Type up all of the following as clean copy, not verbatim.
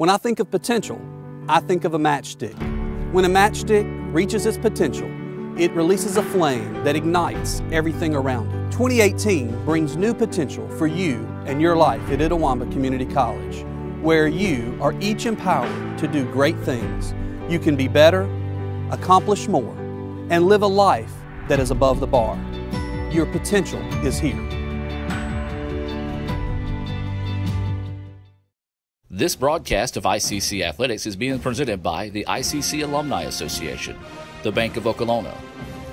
When I think of potential, I think of a matchstick. When a matchstick reaches its potential, it releases a flame that ignites everything around it. 2018 brings new potential for you and your life at Itawamba Community College, where you are each empowered to do great things. You can be better, accomplish more, and live a life that is above the bar. Your potential is here. This broadcast of ICC Athletics is being presented by the ICC Alumni Association, the Bank of Okolona,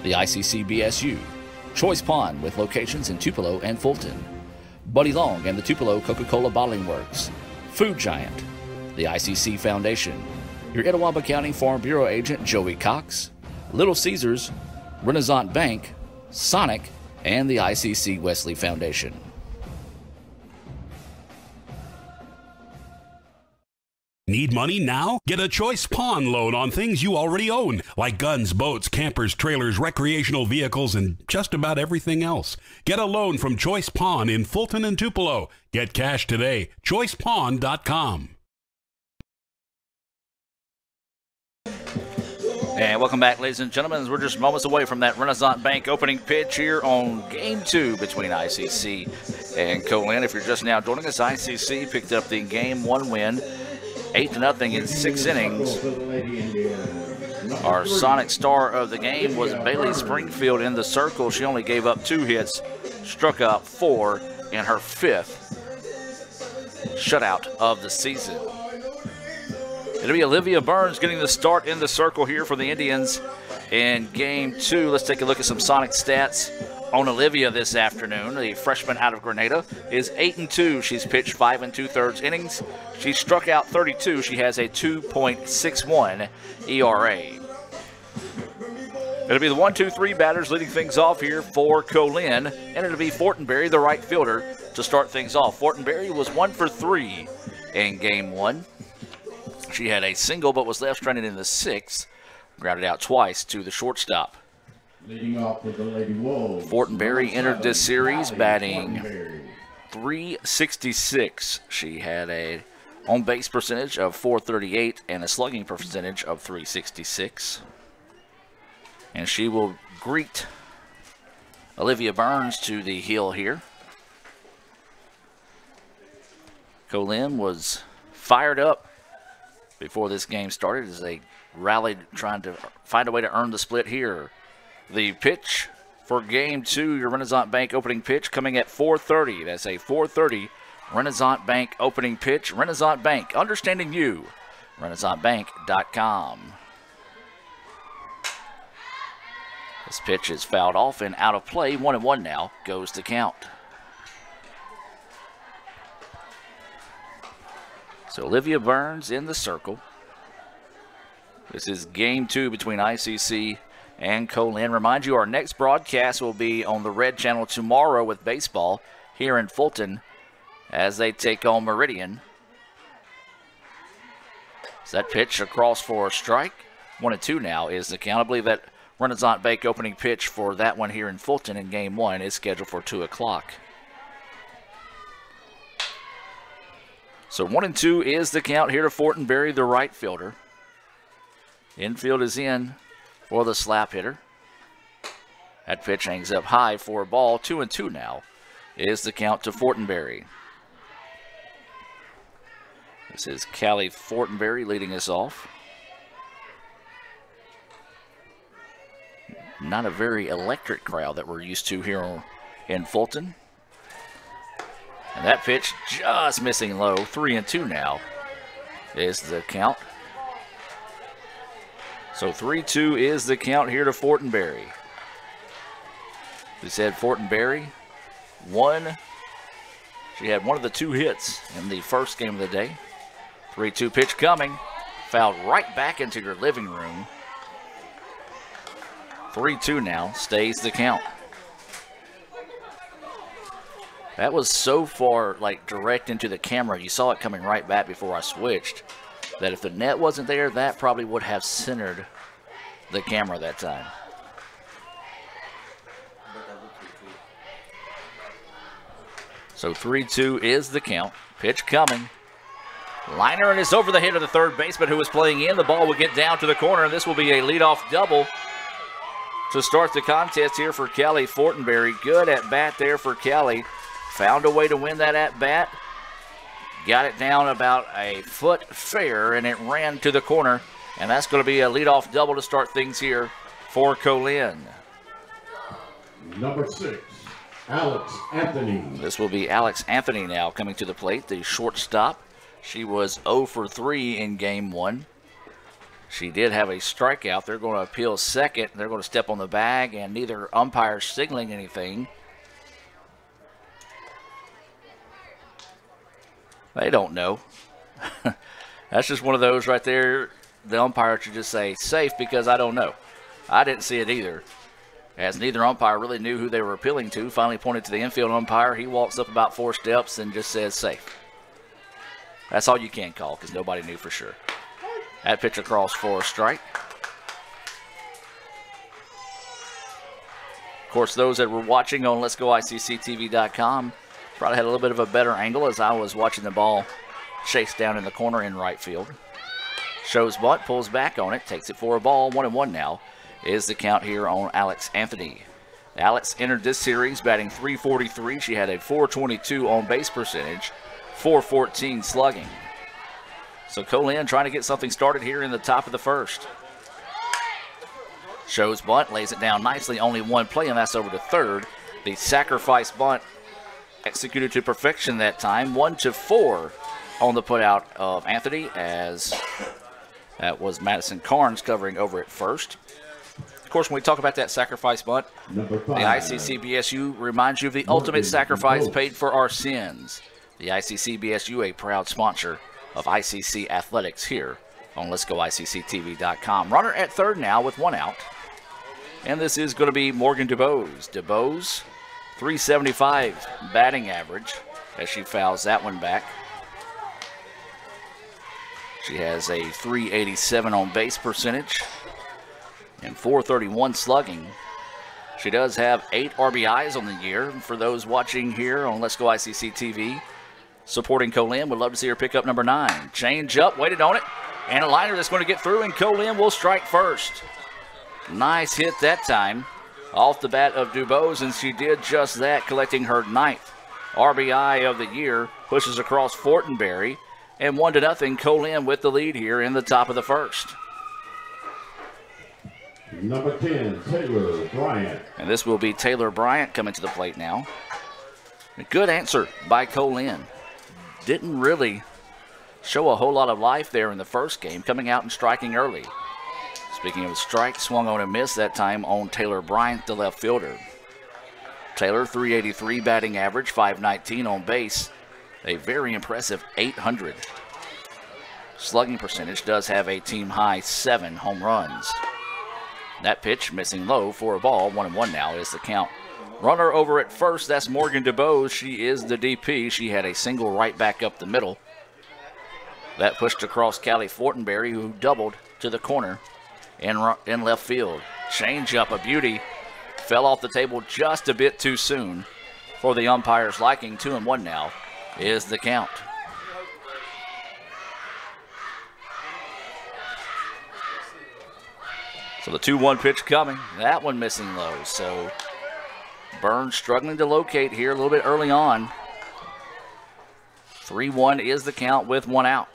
the ICC BSU, Choice Pond with locations in Tupelo and Fulton, Buddy Long and the Tupelo Coca-Cola Bottling Works, Food Giant, the ICC Foundation, your Itawamba County Farm Bureau agent Joey Cox, Little Caesars, Renaissance Bank, Sonic, and the ICC Wesley Foundation. Need money now? Get a Choice Pawn loan on things you already own, like guns, boats, campers, trailers, recreational vehicles, and just about everything else. Get a loan from Choice Pawn in Fulton and Tupelo. Get cash today. ChoicePawn.com. And welcome back, ladies and gentlemen, as we're just moments away from that Renaissance Bank opening pitch here on Game 2 between ICC and Co Lin. If you're just now joining us, ICC picked up the Game 1 win, 8-0 in 6 innings. Our Sonic star of the game was Bailey Springfield in the circle. She only gave up 2 hits, struck out 4 in her 5th shutout of the season. It'll be Olivia Burns getting the start in the circle here for the Indians in Game 2. Let's take a look at some Sonic stats on Olivia this afternoon. The freshman out of Grenada is 8-2. She's pitched 5 2/3 innings. She struck out 32. She has a 2.61 ERA. It'll be the 1-2-3 batters leading things off here for Co Lin, and it'll be Fortenberry, the right fielder, to start things off. Fortenberry was 1 for 3 in Game 1. She had a single but was left stranded in the 6th. Grounded out twice to the shortstop. Leading off with the Lady Wolves. Fortenberry entered this series batting .366. She had a on-base percentage of .438 and a slugging percentage of .366. And she will greet Olivia Burns to the hill here. Co Lin was fired up before this game started as they rallied trying to find a way to earn the split here. The pitch for Game 2, your Renaissance Bank opening pitch, coming at 4:30. That's a 4:30 Renaissance Bank opening pitch. Renaissance Bank, understanding you. RenaissanceBank.com. This pitch is fouled off and out of play. 1-1 now goes the count. So Olivia Burns in the circle. This is Game 2 between ICC and Co Lin. Remind you, our next broadcast will be on the Red Channel tomorrow with baseball here in Fulton as they take on Meridian. So that pitch across for a strike. 1-2 now is the count. I believe that Renaissance Bank opening pitch for that one here in Fulton in Game 1 is scheduled for 2 o'clock. So 1-2 is the count here to Fortenberry, the right fielder. Infield is in for the slap hitter. That pitch hangs up high for a ball. 2-2 now is the count to Fortenberry. This is Callie Fortenberry leading us off. Not a very electric crowd that we're used to here in Fulton. And that pitch just missing low. 3-2 now is the count. So 3-2 is the count here to Fortenberry. We said Fortenberry she had one of the 2 hits in the first game of the day. 3-2 pitch coming. Fouled right back into your living room. 3-2 now stays the count. That was so far like direct into the camera. You saw it coming right back before I switched. That if the net wasn't there, that probably would have centered the camera that time. So 3-2 is the count. Pitch coming. Liner and is over the head of the third baseman who was playing in. The ball will get down to the corner, and this will be a leadoff double to start the contest here for Kelly Fortenberry. Good at bat there for Kelly. Found a way to win that at bat. Got it down about a foot fair, and it ran to the corner. And that's going to be a leadoff double to start things here for Co Lin. Number 6, Alex Anthony. This will be Alex Anthony now coming to the plate, the shortstop. She was 0 for 3 in game 1. She did have a strikeout. They're going to appeal second. They're going to step on the bag, and neither umpire signaling anything. They don't know. That's just one of those right there. The umpire should just say safe because I don't know. I didn't see it either, as neither umpire really knew who they were appealing to. Finally pointed to the infield umpire. He walks up about 4 steps and just says safe. That's all you can call because nobody knew for sure. That pitch across for a strike. Of course, those that were watching on Let'sGoICCTV.com probably had a little bit of a better angle as I was watching the ball chase down in the corner in right field. Shows bunt, pulls back on it, takes it for a ball. 1-1 now is the count here on Alex Anthony. Alex entered this series batting .343. She had a .422 on base percentage, .414 slugging. So Co Lin trying to get something started here in the top of the first. Shows bunt, lays it down nicely. Only one play, and that's over to third. The sacrifice bunt executed to perfection that time. 1-4 on the putout of Anthony, as that was Madison Carnes covering over at first. Of course, when we talk about that sacrifice bunt, the ICCBSU reminds you of the ultimate sacrifice paid for our sins. The ICCBSU, a proud sponsor of ICC Athletics here on Let'sGoICCTV.com. Runner at third now with 1 out. And this is going to be Morgan DuBose. DuBose, .375 batting average as she fouls that one back. She has a .387 on base percentage and .431 slugging. She does have 8 RBIs on the year. For those watching here on Let's Go ICC TV, supporting Co Lin, would love to see her pick up number 9. Change up, waited on it, and a liner that's going to get through, and Co Lin will strike first. Nice hit that time off the bat of DuBose, and she did just that, collecting her 9th RBI of the year. Pushes across Fortenberry, and 1-0, Co Lin with the lead here in the top of the first. Number 10, Taylor Bryant. And this will be Taylor Bryant coming to the plate now. A good answer by Co Lin. Didn't really show a whole lot of life there in the first game, coming out and striking early. Speaking of strike, swung on and missed that time on Taylor Bryant, the left fielder. Taylor, .383 batting average, .519 on base. A very impressive 800. Slugging percentage, does have a team-high 7 home runs. That pitch missing low for a ball. 1-1 now is the count. Runner over at first, that's Morgan DuBose. She is the DP. She had a single right back up the middle. That pushed across Callie Fortenberry, who doubled to the corner in left field. Change up, a beauty. Fell off the table just a bit too soon for the umpire's liking. 2-1 now is the count. So the 2-1 pitch coming. That one missing low. So Burns struggling to locate here a little bit early on. 3-1 is the count with 1 out.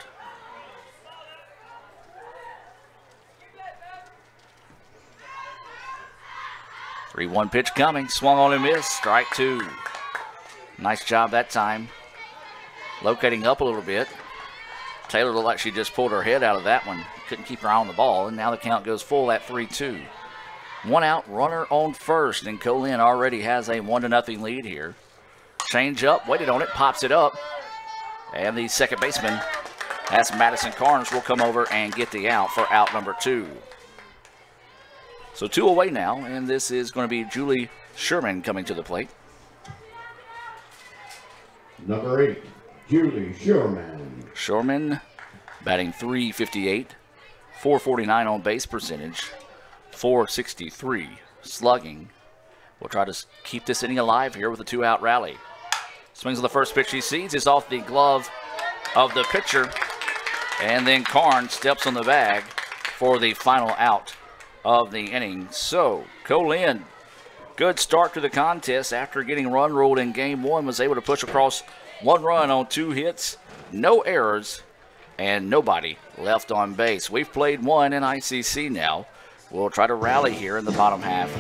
Three-one pitch coming. Swung on and missed. Strike 2. Nice job that time. Locating up a little bit. Taylor looked like she just pulled her head out of that one. Couldn't keep her eye on the ball, and now the count goes full at 3-2. 1 out, runner on first, and Co Lin already has a 1-0 lead here. Change up, waited on it, pops it up, and the second baseman, that's Madison Carnes, will come over and get the out for out number 2. So 2 away now, and this is going to be Julie Sherman coming to the plate. Number 8, Julie Sherman. Sherman batting .358, .449 on base percentage, .463 slugging. We'll try to keep this inning alive here with a 2-out rally. Swings on the first pitch she sees. Is off the glove of the pitcher, And then Karn steps on the bag for the final out of the inning. So, Co Lin, good start to the contest after getting run ruled in game one, was able to push across 1 run on 2 hits, no errors, and nobody left on base. We've played 1 in ICC now. We'll try to rally here in the bottom half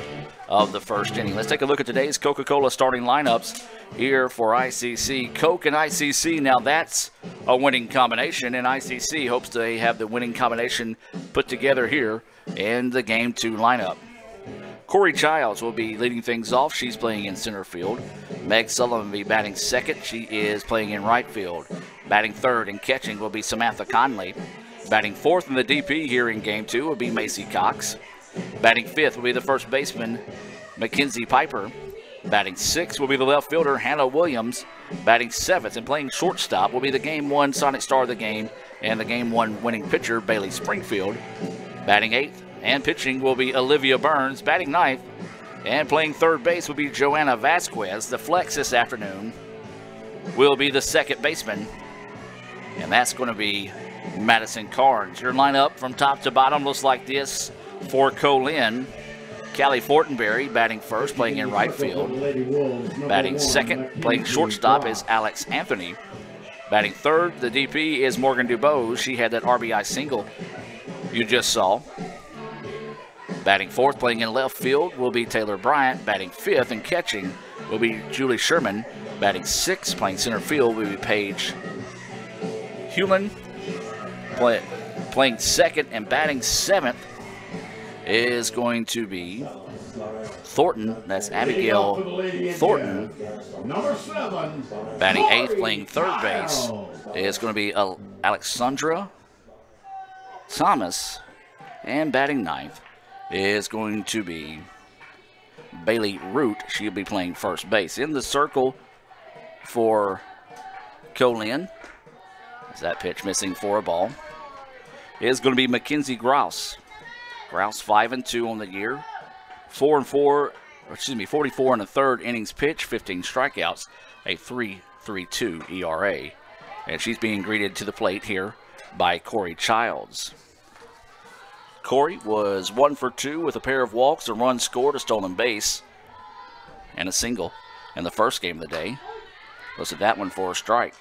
of the first inning. Let's take a look at today's Coca-Cola starting lineups here for ICC. Coke and ICC, now that's a winning combination, and ICC hopes they have the winning combination put together here in the Game 2 lineup. Corey Childs will be leading things off. She's playing in center field. Meg Sullivan will be batting second. She is playing in right field. Batting third and catching will be Samantha Conley. Batting fourth in the DP here in Game 2 will be Macy Cox. Batting fifth will be the first baseman, Mackenzie Piper. Batting sixth will be the left fielder, Hannah Williams. Batting seventh and playing shortstop will be the Game 1 Sonic Star of the game and the Game 1 winning pitcher, Bailey Springfield. Batting eighth and pitching will be Olivia Burns. Batting ninth and playing third base will be Joanna Vasquez. The flex this afternoon will be the second baseman, and that's going to be Madison Carnes. Your lineup from top to bottom looks like this for Co Lin. Callie Fortenberry batting first, playing in right field. Batting second, playing shortstop, is Alex Anthony. Batting third, the DP is Morgan DuBose. She had that RBI single you just saw. Batting fourth, playing in left field, will be Taylor Bryant. Batting fifth and catching will be Julie Sherman. Batting sixth, playing center field, will be Paige Hewlin. Playing second and batting seventh is going to be Thornton. That's Abigail Thornton. Number 7. Batting eighth, playing third base, is going to be Alexandra Thomas. And batting ninth is going to be Bailey Root. She'll be playing first base. In the circle for Co Lin, is that pitch missing for a ball, is going to be Mackenzie Grouse. Grouse 5-2 on the year, 44 in the third innings pitch, 15 strikeouts, a 3.32 ERA. And she's being greeted to the plate here by Corey Childs. Corey was 1 for 2 with a pair of walks, a run scored, a stolen base, and a single in the first game of the day. Listed that one for a strike.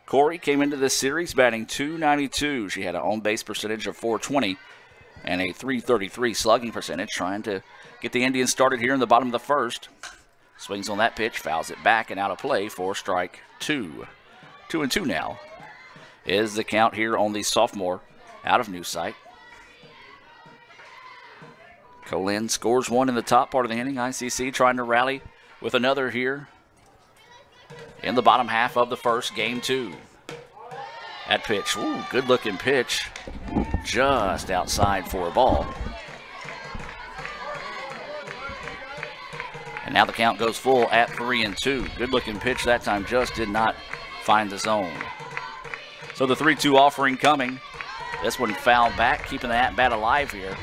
Corey came into this series batting .292. She had an on-base percentage of .420 and a .333 slugging percentage, trying to get the Indians started here in the bottom of the first. Swings on that pitch, fouls it back and out of play for strike 2. 2-2 now is the count here on the sophomore out of New Site. Co Lin scores 1 in the top part of the inning. ICC trying to rally with another here in the bottom half of the first, Game 2. That pitch, ooh, good looking pitch, just outside for a ball. And now the count goes full at 3-2. Good looking pitch that time, just did not find the zone. So the 3-2 offering coming. This one fouled back, keeping that bat alive here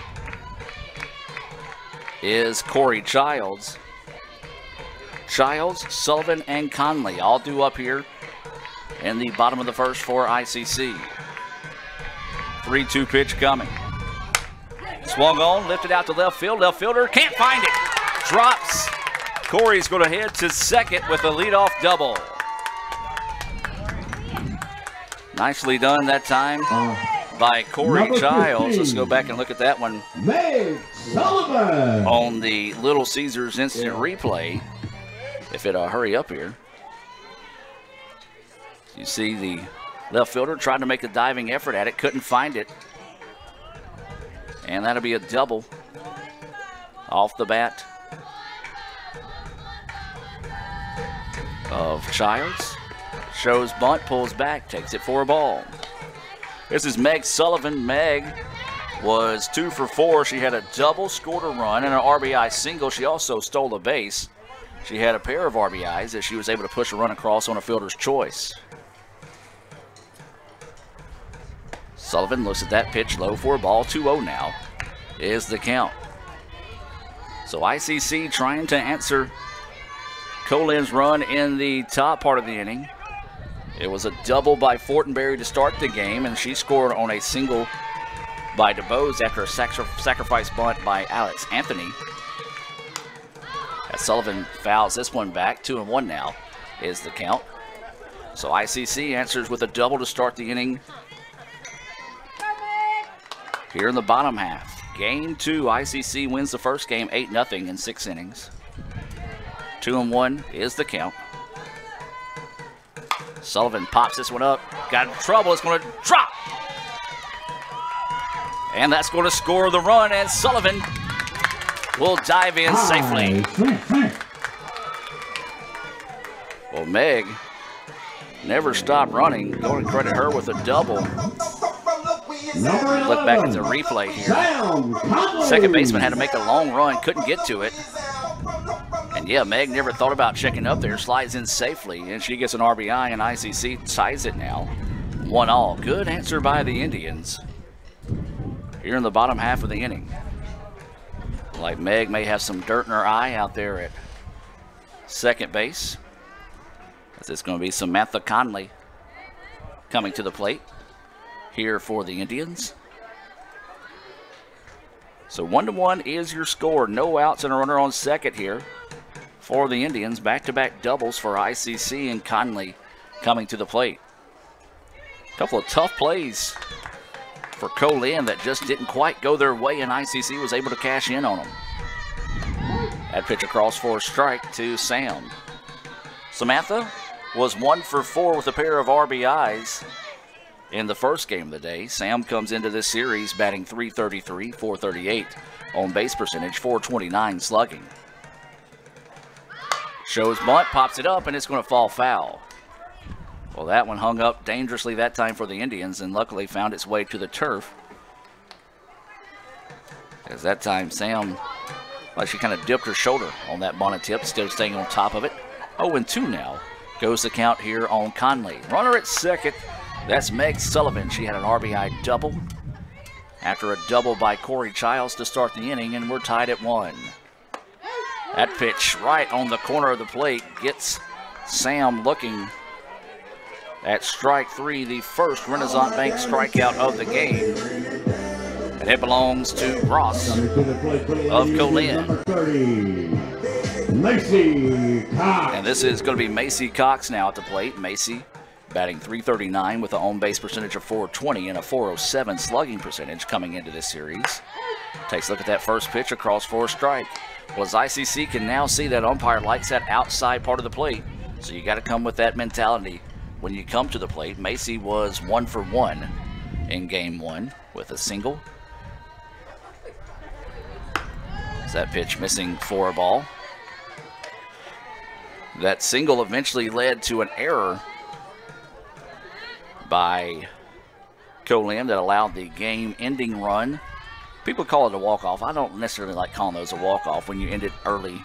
is Corey Childs. Childs, Sullivan, and Conley all due up here in the bottom of the first for ICC. 3-2 pitch coming. Swung on, lifted out to left field. Left fielder can't find it. Drops. Corey's going to head to second with a leadoff double. Nicely done that time by Corey Childs. Let's go back and look at that one Meg Sullivan on the Little Caesars instant replay. If it'll hurry up here. You see the left fielder trying to make a diving effort at it, couldn't find it. And that'll be a double off the bat of Childs. Shows bunt, pulls back, takes it for a ball. This is Meg Sullivan. Meg was 2 for 4. She had a double, scored a run, and an RBI single. She also stole a base. She had a pair of RBIs as she was able to push a run across on a fielder's choice. Sullivan looks at that pitch low for a ball. 2-0 now is the count. So ICC trying to answer Co Lin's run in the top part of the inning. It was a double by Fortenberry to start the game, and she scored on a single by DeBose after a sacrifice bunt by Alex Anthony. As Sullivan fouls this one back, 2-1 now is the count. So ICC answers with a double to start the inning here in the bottom half. Game 2, ICC wins the first game 8-0 in 6 innings. 2-1 is the count. Sullivan pops this one up. Got in trouble. It's going to drop. And that's going to score the run, and Sullivan will dive in safely. Well, Meg never stopped running. Going to credit her with a double. Look back at the replay here. Second baseman had to make a long run, couldn't get to it. And yeah, Meg never thought about checking up there, slides in safely, and she gets an RBI, and ICC ties it now. 1-1. Good answer by the Indians here in the bottom half of the inning. Like Meg may have some dirt in her eye out there at second base. As it's going to be Samantha Conley coming to the plate here for the Indians. So 1-1 is your score. No outs and a runner on second here for the Indians. Back-to-back doubles for ICC and Conley coming to the plate. A couple of tough plays for Co Lin that just didn't quite go their way, and ICC was able to cash in on them. That pitch across for a strike to Sam. Samantha was 1 for 4 with a pair of RBIs in the first game of the day. Sam comes into this series batting .333, .438 on base percentage, .429 slugging. Shows bunt, pops it up, and it's going to fall foul. Well, that one hung up dangerously that time for the Indians, and luckily found its way to the turf. As that time, Sam, like she kind of dipped her shoulder on that bonnet tip instead of staying on top of it. 0-2 now goes the count here on Conley. Runner at second. That's Meg Sullivan. She had an RBI double after a double by Corey Childs to start the inning, and we're tied at 1. That pitch right on the corner of the plate gets Sam looking at strike 3, the first Renaissance Bank strikeout of the game. And it belongs to Ross of Co Lin. And this is going to be Macy Cox now at the plate. Macy batting .339 with an on-base percentage of .420 and a .407 slugging percentage coming into this series. Takes a look at that first pitch across for a strike. Well, as ICC can now see that umpire likes that outside part of the plate, so you got to come with that mentality when you come to the plate. Macy was 1 for 1 in game 1 with a single. As that pitch missing for a ball. That single eventually led to an error by Co Lin that allowed the game-ending run. People call it a walk-off. I don't necessarily like calling those a walk-off when you end it early,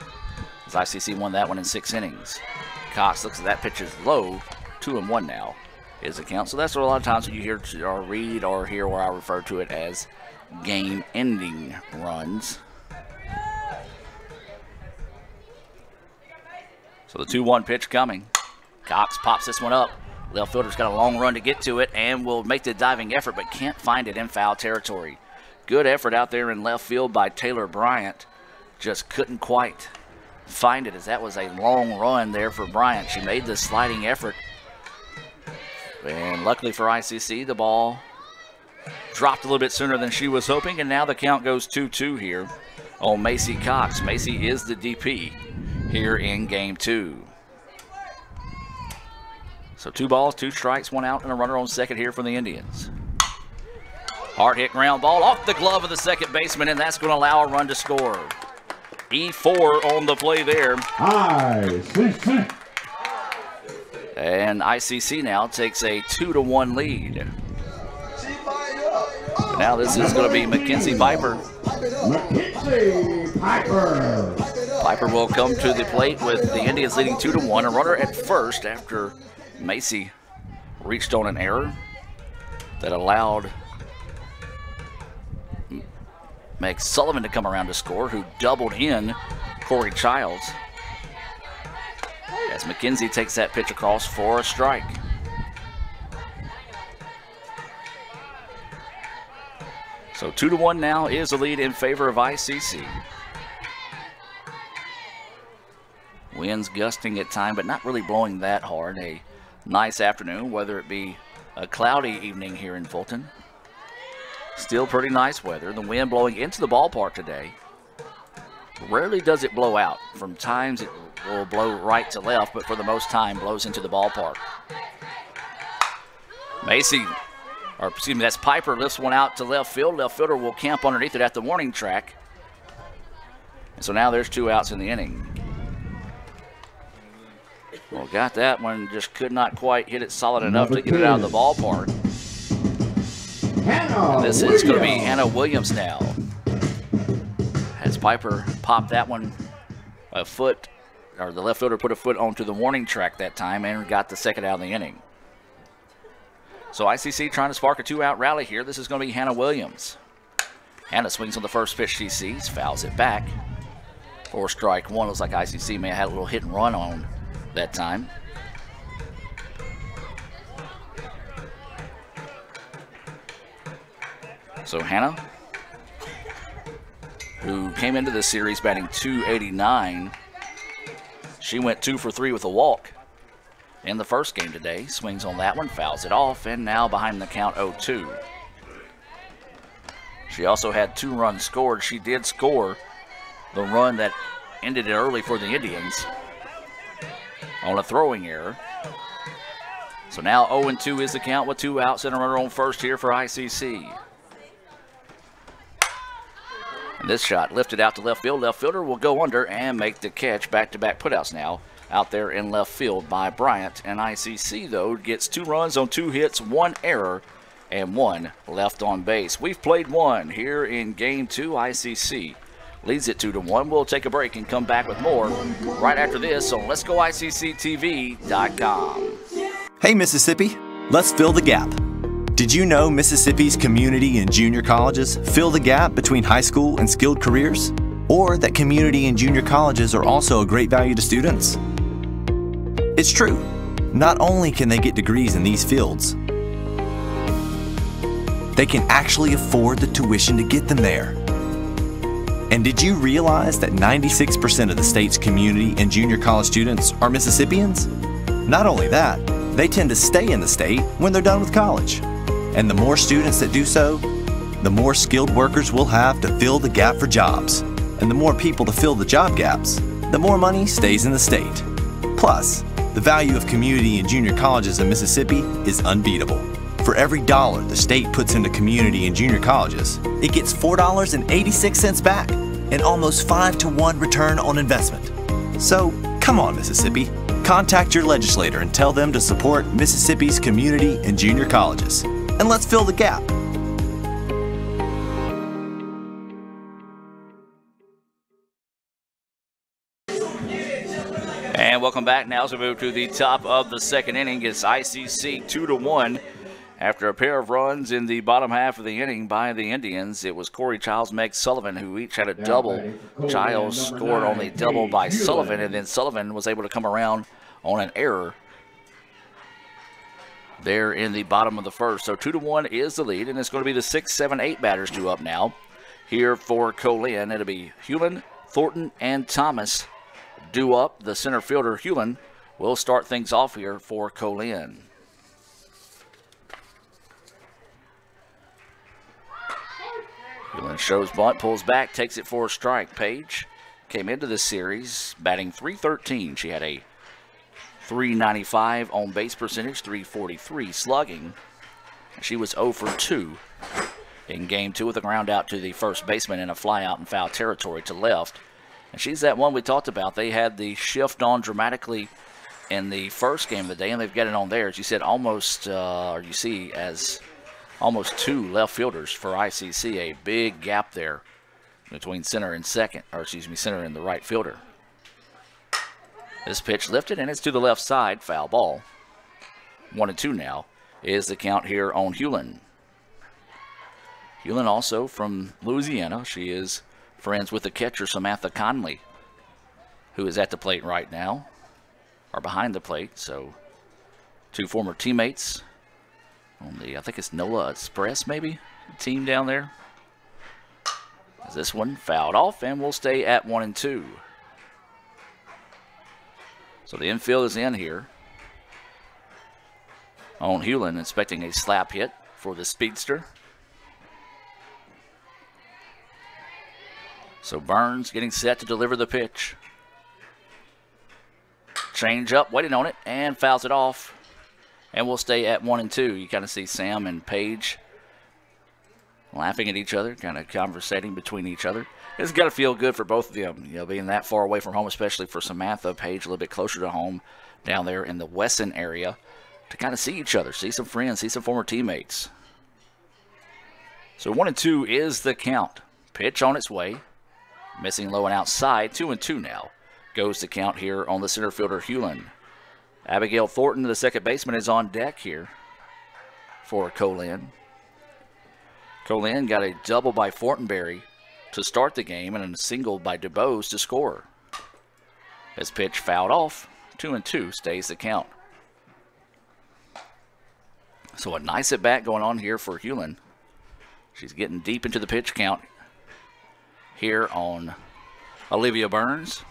as ICC won that one in 6 innings. Cox looks at that pitch is low. 2-1 now is the count. So that's what a lot of times when you hear or read or hear where I refer to it as game-ending runs. So the 2-1 pitch coming. Cox pops this one up. Left fielder's got a long run to get to it and will make the diving effort, but can't find it in foul territory. Good effort out there in left field by Taylor Bryant. Just couldn't quite find it, as that was a long run there for Bryant. She made the sliding effort. And luckily for ICC, the ball dropped a little bit sooner than she was hoping, and now the count goes 2-2 here on Macy Cox. Macy is the DP here in game 2. So 2 balls, 2 strikes, 1 out, and a runner on second here for the Indians. Hard hit ground ball off the glove of the second baseman, and that's going to allow a run to score. E4 on the play there. And ICC now takes a 2-1 lead. Now this is going to be Mackenzie Piper. Piper will come to the plate with the Indians leading 2-1. A runner at first after Macy reached on an error that allowed Meg Sullivan to come around to score, who doubled in Corey Childs. As Mackenzie takes that pitch across for a strike. So 2-1 now is the lead in favor of ICC. Winds gusting at time, but not really blowing that hard. A nice afternoon, whether it be a cloudy evening here in Fulton. Still pretty nice weather. The wind blowing into the ballpark today. Rarely does it blow out. From times it will blow right to left, but for the most time blows into the ballpark. That's Piper, lifts one out to left field. Left fielder will camp underneath it at the warning track. And so now there's 2 outs in the inning. Well, got that one, just could not quite hit it solid enough to get it out of the ballpark. And this is going to be Hannah Williams now. As Piper popped that one a foot, or the left fielder put a foot onto the warning track that time and got the second out of the inning. So ICC trying to spark a 2-out rally here. This is going to be Hannah Williams. Hannah swings on the first pitch she sees, fouls it back. For strike one. Looks like ICC may have had a little hit and run on that time. So Hannah, who came into this series batting .289, she went 2 for 3 with a walk in the first game today. Swings on that one, fouls it off, and now behind the count 0-2. She also had 2 runs scored. She did score the run that ended it early for the Indians on a throwing error. So now 0-2 is the count with 2 outs and a runner on first here for ICC. And this shot lifted out to left field. Left fielder will go under and make the catch. Back-to-back putouts now out there in left field by Bryant. And ICC, though, gets 2 runs on 2 hits, 1 error, and 1 left on base. We've played 1 here in Game 2. ICC leads it 2-1. We'll take a break and come back with more right after this on Let'sGoICCTV.com. Hey, Mississippi, let's fill the gap. Did you know Mississippi's community and junior colleges fill the gap between high school and skilled careers? Or that community and junior colleges are also a great value to students? It's true. Not only can they get degrees in these fields, they can actually afford the tuition to get them there. And did you realize that 96% of the state's community and junior college students are Mississippians? Not only that, they tend to stay in the state when they're done with college. And the more students that do so, the more skilled workers we'll have to fill the gap for jobs. And the more people to fill the job gaps, the more money stays in the state. Plus, the value of community and junior colleges in Mississippi is unbeatable. For every dollar the state puts into community and junior colleges, it gets $4.86 back, an almost 5-to-1 return on investment. So, come on, Mississippi. Contact your legislator and tell them to support Mississippi's community and junior colleges. And let's fill the gap. And welcome back now as we move to the top of the second inning. It's ICC 2-1. After a pair of runs in the bottom half of the inning by the Indians, it was Corey Childs, Meg Sullivan, who each had a double. Childs scored on the double by Sullivan, and then Sullivan was able to come around on an error there in the bottom of the first. So 2-1 is the lead, and it's going to be the 6, 7, 8 batters due up now here for Co Lin. It'll be Hewlin, Thornton, and Thomas due up. The center fielder, Hewlin, will start things off here for Co Lin. Hewlin shows bunt, pulls back, takes it for a strike. Page came into this series batting .313. She had a .395 on base percentage, .343 slugging. She was 0 for 2 in game 2 with a ground out to the first baseman and a fly out in foul territory to left. And she's that one we talked about. They had the shift on dramatically in the first game of the day, and they've got it on there. As you said, almost, or you see as almost 2 left fielders for ICC. A big gap there between center and second, or excuse me, center and the right fielder. This pitch lifted, and it's to the left side, foul ball. 1-2 now is the count here on Hewlin. Hewlin also from Louisiana. She is friends with the catcher, Samantha Conley, who is at the plate right now, or behind the plate. So 2 former teammates on the, I think it's NOLA Express maybe, team down there. This one fouled off and will stay at 1-2. So the infield is in here on Hewlin, expecting a slap hit for the speedster. So Burns getting set to deliver the pitch. Change up, waiting on it, and fouls it off. And we'll stay at 1-2. You kind of see Sam and Paige laughing at each other, kind of conversating between each other. It's got to feel good for both of them, you know, being that far away from home, especially for Samantha. Paige a little bit closer to home down there in the Wesson area, to kind of see each other, see some friends, see some former teammates. So 1-2 is the count. Pitch on its way. Missing low and outside. 2-2 now. Goes the count here on the center fielder, Hewlin. Abigail Thornton, the second baseman, is on deck here for Co Lin. Co Lin got a double by Fortenberry to start the game and a single by DuBose to score. As pitch fouled off, 2-2 stays the count. So a nice at bat going on here for Hewlin. She's getting deep into the pitch count here on Olivia Burns.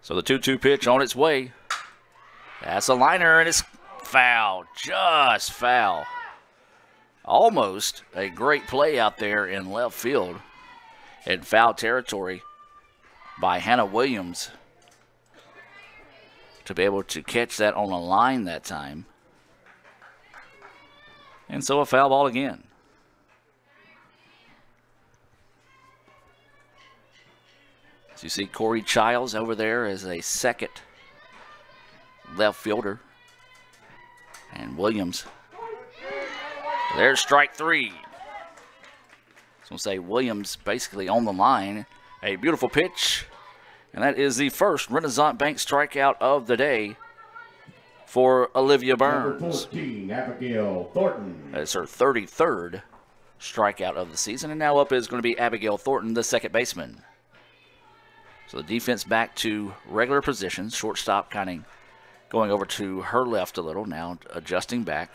So the 2-2 pitch on its way. That's a liner, and it's foul. Just foul. Almost a great play out there in left field. In foul territory by Hannah Williams to be able to catch that on the line that time. And so a foul ball again. So you see Corey Childs over there as a second left fielder. And Williams. There's strike three. So we'll say Williams basically on the line. A beautiful pitch. And that is the first Renaissance Bank strikeout of the day for Olivia Burns. Number 14, Abigail Thornton. That's her 33rd strikeout of the season. And now up is going to be Abigail Thornton, the second baseman. So the defense back to regular positions. Shortstop kind of going over to her left a little, now adjusting back.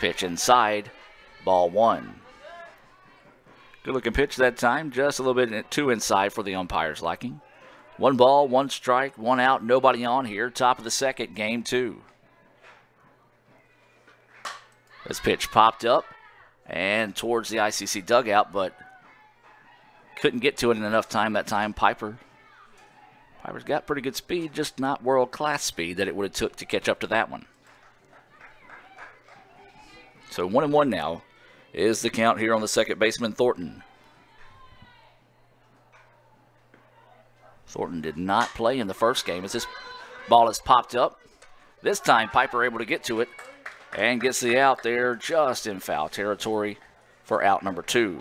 Pitch inside, ball one. Good looking pitch that time, just a little bit too inside for the umpire's liking. 1 ball, 1 strike, 1 out, nobody on here. Top of the second, game 2. This pitch popped up and towards the ICC dugout, but couldn't get to it in enough time that time. Piper's got pretty good speed, just not world-class speed that it would have took to catch up to that one. So 1-1 now is the count here on the second baseman, Thornton. Thornton did not play in the first game as this ball is popped up. This time Piper able to get to it and gets the out there just in foul territory for out number 2.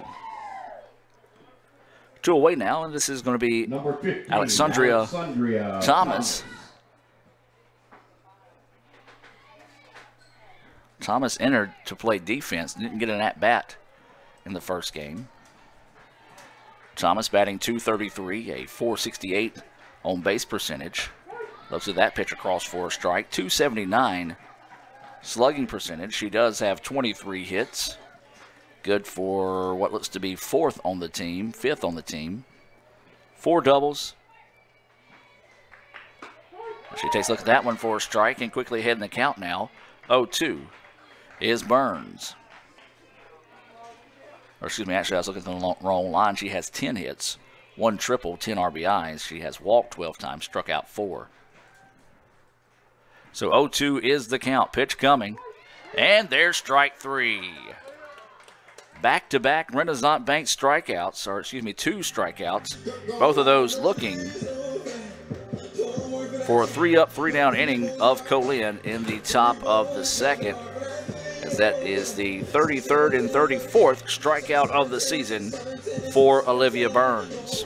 2 away now, and this is going to be Number 15, Alexandria Thomas. Thomas entered to play defense, didn't get an at-bat in the first game. Thomas batting .233, a .468 on base percentage. Looks at that pitch across for a strike. .279 slugging percentage. She does have 23 hits. Good for what looks to be 4th on the team, 5th on the team. 4 doubles. She takes a look at that one for a strike and quickly ahead in the count now. 0-2 is Burns. Or excuse me, actually I was looking at the wrong line. She has 10 hits, 1 triple, 10 RBIs. She has walked 12 times, struck out 4. So 0-2 is the count. Pitch coming. And there's strike 3. Back-to-back Renaissance Bank strikeouts, or excuse me, 2 strikeouts. Both of those looking for a 3-up, 3-down inning of Co Lin in the top of the second. As that is the 33rd and 34th strikeout of the season for Olivia Burns.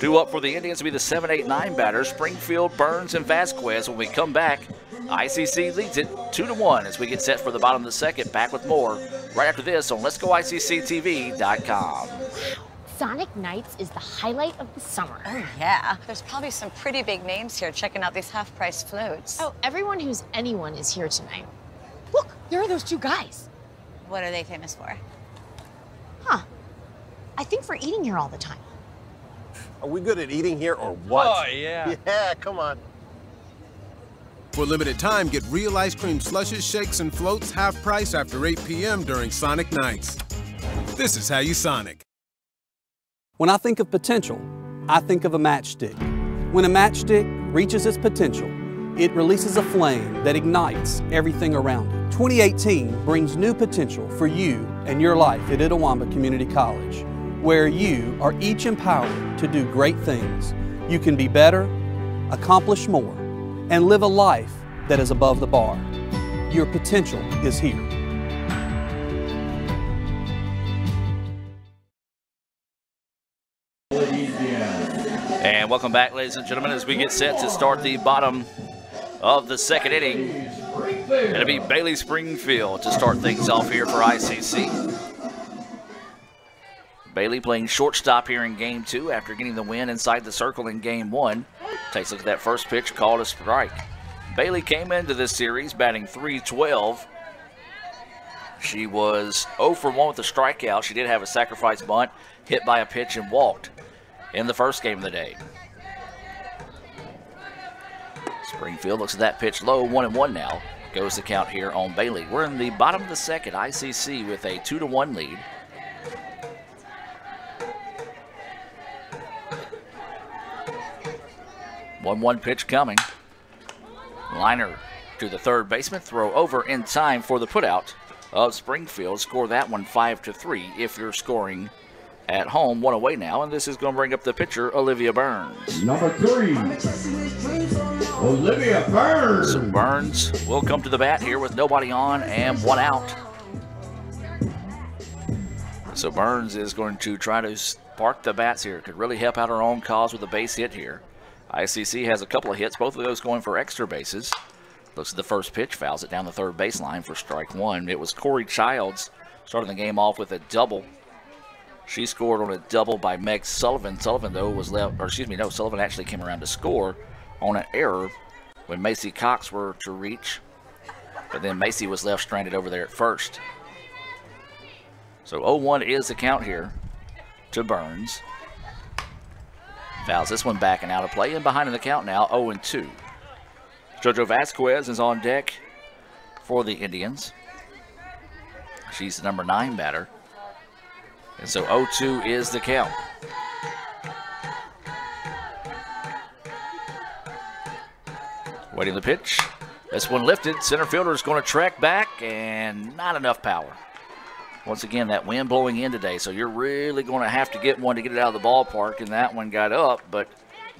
2 up for the Indians will be the 7, 8, 9 batters, Springfield, Burns, and Vasquez. When we come back, ICC leads it 2-1 as we get set for the bottom of the second. Back with more right after this on Let'sGoICCTV.com. Sonic Nights is the highlight of the summer. Oh, yeah. There's probably some pretty big names here checking out these half-price floats. Oh, everyone who's anyone is here tonight. Look, there are those two guys. What are they famous for? Huh. I think for eating here all the time. Are we good at eating here or what? Oh, yeah. Yeah, come on. For a limited time, get real ice cream slushes, shakes, and floats half price after 8 p.m. during Sonic Nights. This is how you Sonic. When I think of potential, I think of a matchstick. When a matchstick reaches its potential, it releases a flame that ignites everything around it. 2018 brings new potential for you and your life at Itawamba Community College, where you are each empowered to do great things. You can be better, accomplish more, and live a life that is above the bar. Your potential is here. And welcome back, ladies and gentlemen, as we get set to start the bottom of the second inning. It'll be Bailey Springfield to start things off here for ICC. Bailey playing shortstop here in game 2 after getting the win inside the circle in game 1. Takes a look at that first pitch, called a strike. Bailey came into this series batting .312. She was 0 for 1 with a strikeout. She did have a sacrifice bunt, hit by a pitch, and walked in the first game of the day. Springfield looks at that pitch low, 1-1 now. Goes the count here on Bailey. We're in the bottom of the second, ICC with a 2-1 lead. One pitch coming. Liner to the third baseman. Throw over in time for the putout of Springfield. Score that one 5-3 if you're scoring at home. One away now, and this is going to bring up the pitcher, Olivia Burns. Number 3, Olivia Burns. So Burns will come to the bat here with nobody on and one out. So Burns is going to try to spark the bats here. Could really help out her own cause with a base hit here. ICC has a couple of hits, both of those going for extra bases. Looks at the first pitch, fouls it down the third baseline for strike one. It was Corey Childs starting the game off with a double. She scored on a double by Meg Sullivan. Sullivan, though, was left, or excuse me, no, Sullivan actually came around to score on an error when Macy Cox were to reach. But then Macy was left stranded over there at first. So 0-1 is the count here to Burns. Fouls this one back and out of play, and behind in the count now, 0-2. JoJo Vasquez is on deck for the Indians. She's the number 9 batter. And so 0-2 is the count. Waiting the pitch. This one lifted. Center fielder is going to track back, and not enough power. Once again, that wind blowing in today, so you're really going to have to get one to get it out of the ballpark, and that one got up, but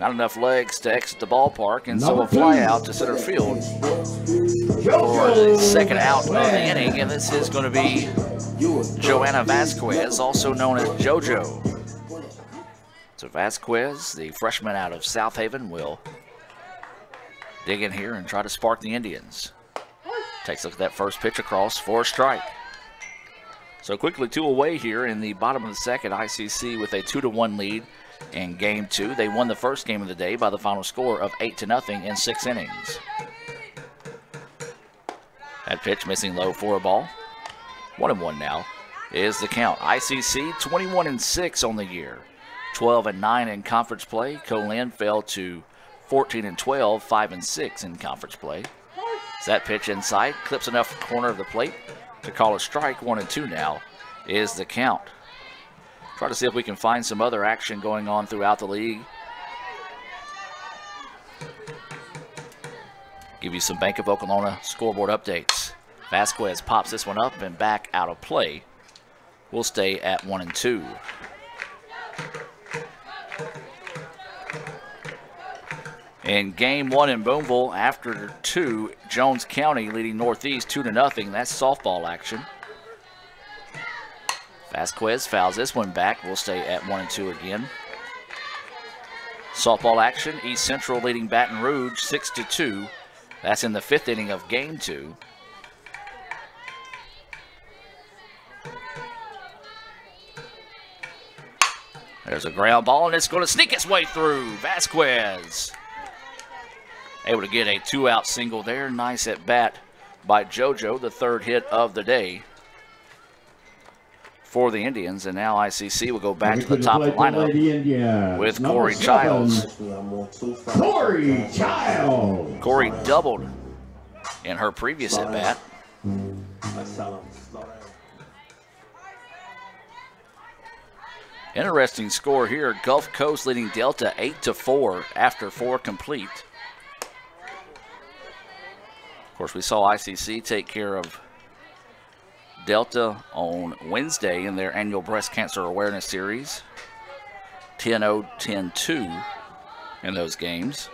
not enough legs to exit the ballpark, and so a fly out to center field for the second out of the inning, and this is going to be Joanna Vasquez, also known as JoJo. So Vasquez, the freshman out of South Haven, will dig in here and try to spark the Indians. Takes a look at that first pitch across for a strike. So quickly 2 away here in the bottom of the second, ICC with a 2-1 lead in game 2. They won the first game of the day by the final score of 8-0 in 6 innings. That pitch missing low for a ball. 1-1 now is the count. ICC 21-6 on the year. 12-9 in conference play. Co Lin fell to 14-12, 5-6 in conference play. As that pitch inside clips enough corner of the plate to call a strike. 1-2 now is the count. Try to see if we can find some other action going on throughout the league. Give you some Bank of Oklahoma scoreboard updates. Vasquez pops this one up and back out of play. We'll stay at 1-2. In game 1 in Boonville, after 2, Jones County leading Northeast 2-0. That's softball action. Vasquez fouls this one back. We'll stay at 1-2 again. Softball action, East Central leading Baton Rouge 6-2. That's in the 5th inning of game 2. There's a ground ball, and it's going to sneak its way through. Vasquez able to get a 2-out single there. Nice at bat by JoJo, the 3rd hit of the day for the Indians. And now ICC will go back to the top of the lineup with Corey Childs. Corey Childs. Corey doubled in her previous at bat. Interesting score here. Gulf Coast leading Delta 8-4 after 4 complete. Of course, we saw ICC take care of Delta on Wednesday in their annual Breast Cancer Awareness Series. 10-0, 10-2 in those games.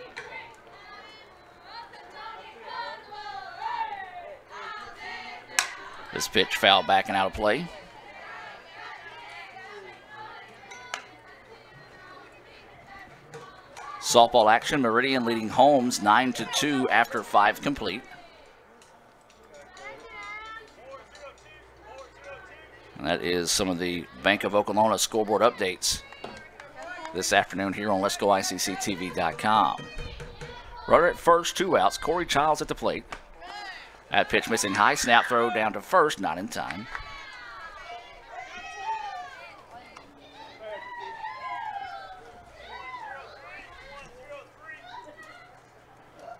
This pitch fouled back and out of play. Softball action, Meridian leading Holmes 9-2 after 5 complete. And that is some of the Bank of Oklahoma scoreboard updates this afternoon here on Let'sGoICCTV.com. Runner at first, 2 outs. Corey Childs at the plate. That pitch missing high, snap throw down to first, not in time.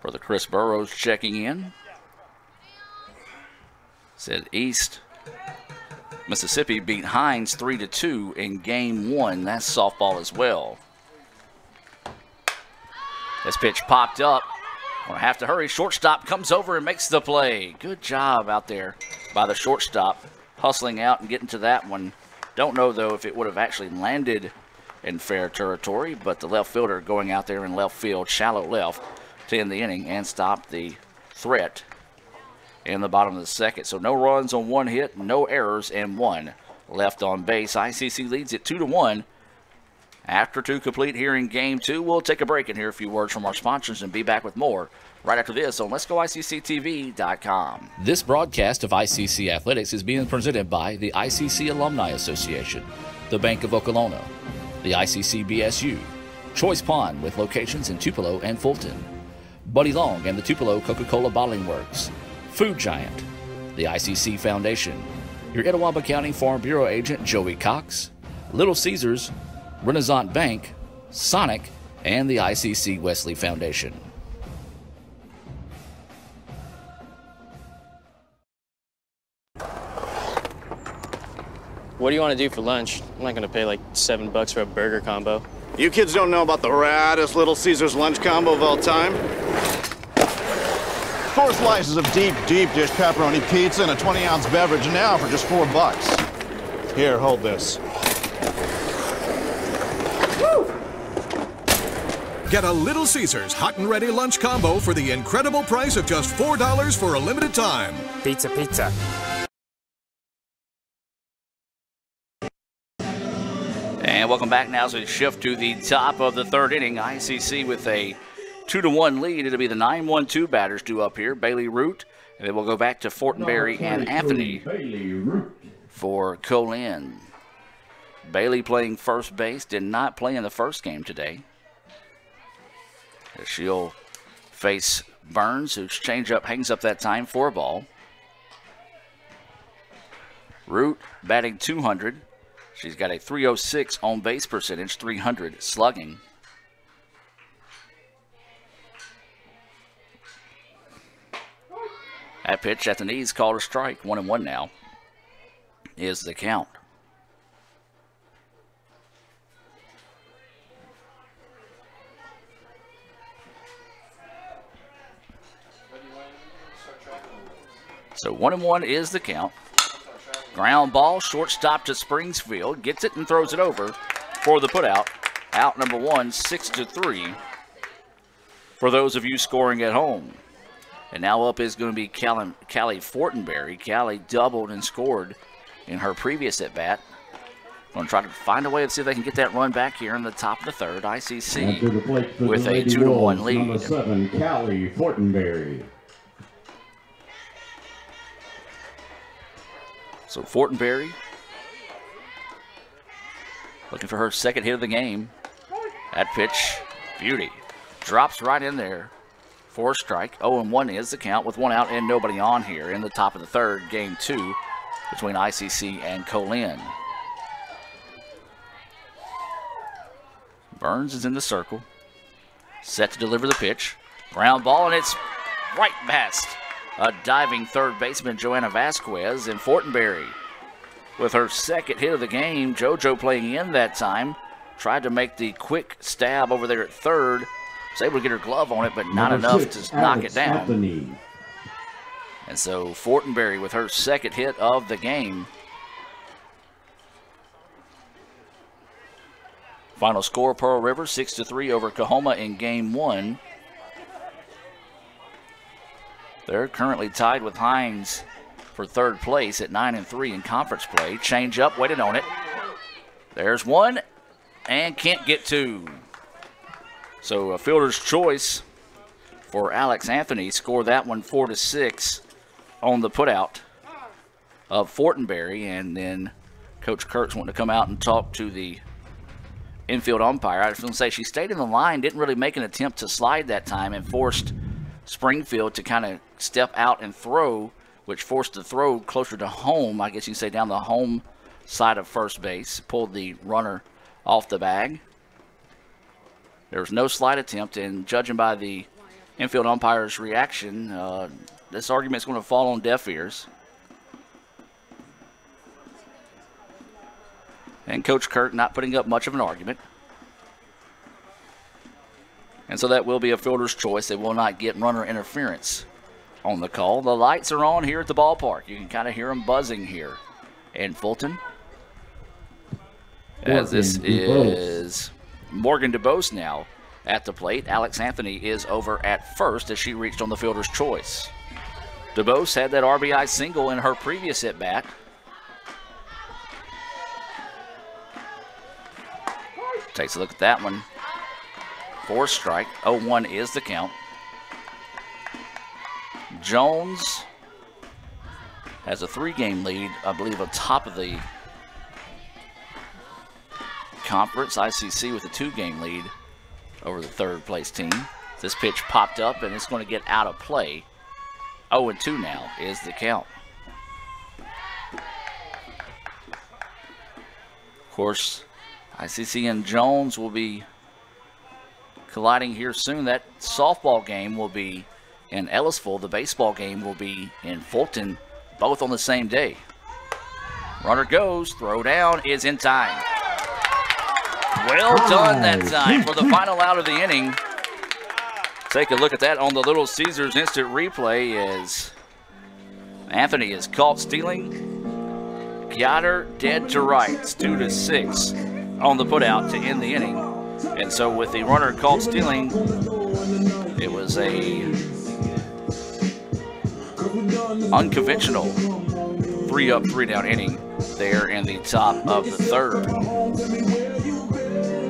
For the Chris Burrows checking in. Said East Mississippi beat Hines 3-2 in game 1. That's softball as well. This pitch popped up. Gonna have to hurry. Shortstop comes over and makes the play. Good job out there by the shortstop, hustling out and getting to that one. Don't know, though, if it would have actually landed in fair territory, but the left fielder going out there in left field, shallow left, to end the inning and stop the threat in the bottom of the second. So no runs on 1 hit, no errors, and 1 left on base. ICC leads it 2-1. After 2 complete here in game 2, we'll take a break and hear a few words from our sponsors and be back with more right after this on Let'sGoICCTV.com. This broadcast of ICC Athletics is being presented by the ICC Alumni Association, the Bank of Oklahoma, the ICC BSU, Choice Pond with locations in Tupelo and Fulton, Buddy Long and the Tupelo Coca-Cola Bottling Works, Food Giant, the ICC Foundation, your Etowah County Farm Bureau agent Joey Cox, Little Caesars, Renaissance Bank, Sonic, and the ICC Wesley Foundation. What do you want to do for lunch? I'm not going to pay like $7 for a burger combo. You kids don't know about the raddest Little Caesars lunch combo of all time? 4 slices of deep dish pepperoni pizza and a 20-ounce beverage now for just $4. Here, hold this. Get a Little Caesars hot and ready lunch combo for the incredible price of just $4 for a limited time. Pizza, pizza. And welcome back now as we shift to the top of the 3rd inning. ICC with a 2-1 lead. It'll be the 9-1-2 batters due up here. Bailey Root, and then we'll go back to Fortenberry and Anthony for Co Lin. Bailey playing first base, did not play in the first game today. She'll face Burns, whose changeup hangs up that time for a ball. Root batting .200. She's got a .306 on base percentage, .300 slugging. That pitch at the knees called a strike. 1-1 now is the count. So 1-1 is the count. Ground ball, shortstop to Springsfield. Gets it and throws it over for the putout. Out number 1, 6-3 for those of you scoring at home. And now up is going to be Callie Fortenberry. Callie doubled and scored in her previous at-bat. Going to try to find a way to see if they can get that run back here in the top of the 3rd. ICC with a 2-1 lead. Number 7, Callie Fortenberry. So Fortenberry Looking for her second hit of the game. That pitch, beauty. Drops right in there for a strike. 0-1 is the count with one out and nobody on here in the top of the third, game 2 between ICC and Co Lin. Burns is in the circle. Set to deliver the pitch. Ground ball, and it's right past a diving third baseman, Joanna Vasquez, and Fortenberry with her second hit of the game. JoJo playing in that time. Tried to make the quick stab over there at third. Was able to get her glove on it, but not enough to knock it down. Anthony. And so Fortenberry with her second hit of the game. Final score, Pearl River 6-3 over Coahoma in game 1. They're currently tied with Hines for third place at 9-3 in conference play. Change up, waited on it. There's one, and can't get two. So a fielder's choice for Alex Anthony. Scored that one 4-6 on the putout of Fortenberry. And then Coach Kurtz wanting to come out and talk to the infield umpire. I was going to say she stayed in the line, didn't really make an attempt to slide that time, and forced Springfield to kind of step out and throw, which forced the throw closer to home. I guess you can say down the home side of first base. Pulled the runner off the bag. There was no slide attempt, and judging by the infield umpire's reaction, this argument is going to fall on deaf ears. And Coach Kurt not putting up much of an argument. And so that will be a fielder's choice. They will not get runner interference on the call. The lights are on here at the ballpark. You can kind of hear them buzzing here in Fulton. As this is Morgan DeBose now at the plate. Alex Anthony is over at first as she reached on the fielder's choice. DeBose had that RBI single in her previous at-bat. Takes a look at that one. 4 strike. 0-1 is the count. Jones has a 3-game lead, I believe, on top of the conference. ICC with a 2-game lead over the third place team. This pitch popped up and it's going to get out of play. 0-2 now is the count. Of course, ICC and Jones will be colliding here soon. That softball game will be in Ellisville. The baseball game will be in Fulton, both on the same day. Runner goes, throw down is in time. Well done that time for the final out of the inning. Take a look at that on the Little Caesars instant replay as Anthony is caught stealing. Got her dead to rights, 2-6 on the putout to end the inning. And so with the runner caught stealing, it was a unconventional 3-up, 3-down inning there in the top of the third.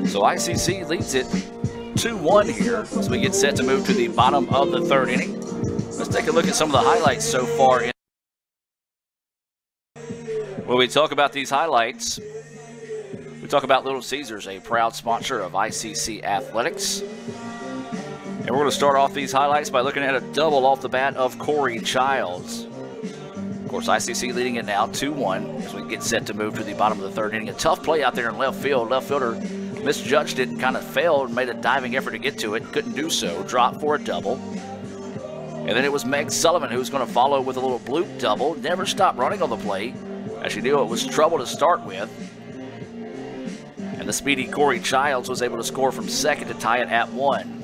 So ICC leads it 2-1 here as we get set to move to the bottom of the third inning. Let's take a look at some of the highlights so far. When we talk about these highlights, we talk about Little Caesars, a proud sponsor of ICC Athletics. And we're going to start off these highlights by looking at a double off the bat of Corey Childs. Of course, ICC leading it now 2-1 as we get set to move to the bottom of the third inning. A tough play out there in left field. Left fielder misjudged it and kind of failed and made a diving effort to get to it. Couldn't do so. Dropped for a double. And then it was Meg Sullivan who was going to follow with a little bloop double. Never stopped running on the play as she knew it was trouble to start with. And the speedy Corey Childs was able to score from second to tie it at 1.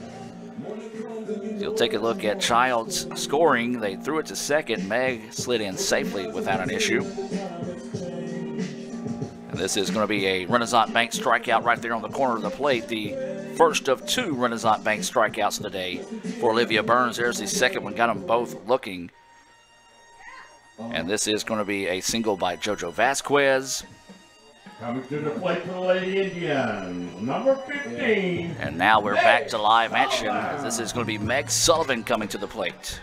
You'll take a look at Childs scoring. They threw it to second. Meg slid in safely without an issue. And this is going to be a Renaissance Bank strikeout right there on the corner of the plate. The first of 2 Renaissance Bank strikeouts of the day for Olivia Burns. There's the second one. Got them both looking. And this is going to be a single by JoJo Vasquez. Coming to the plate for the Lady Indians, number 15. And now we're back to live action. This is going to be Meg Sullivan coming to the plate.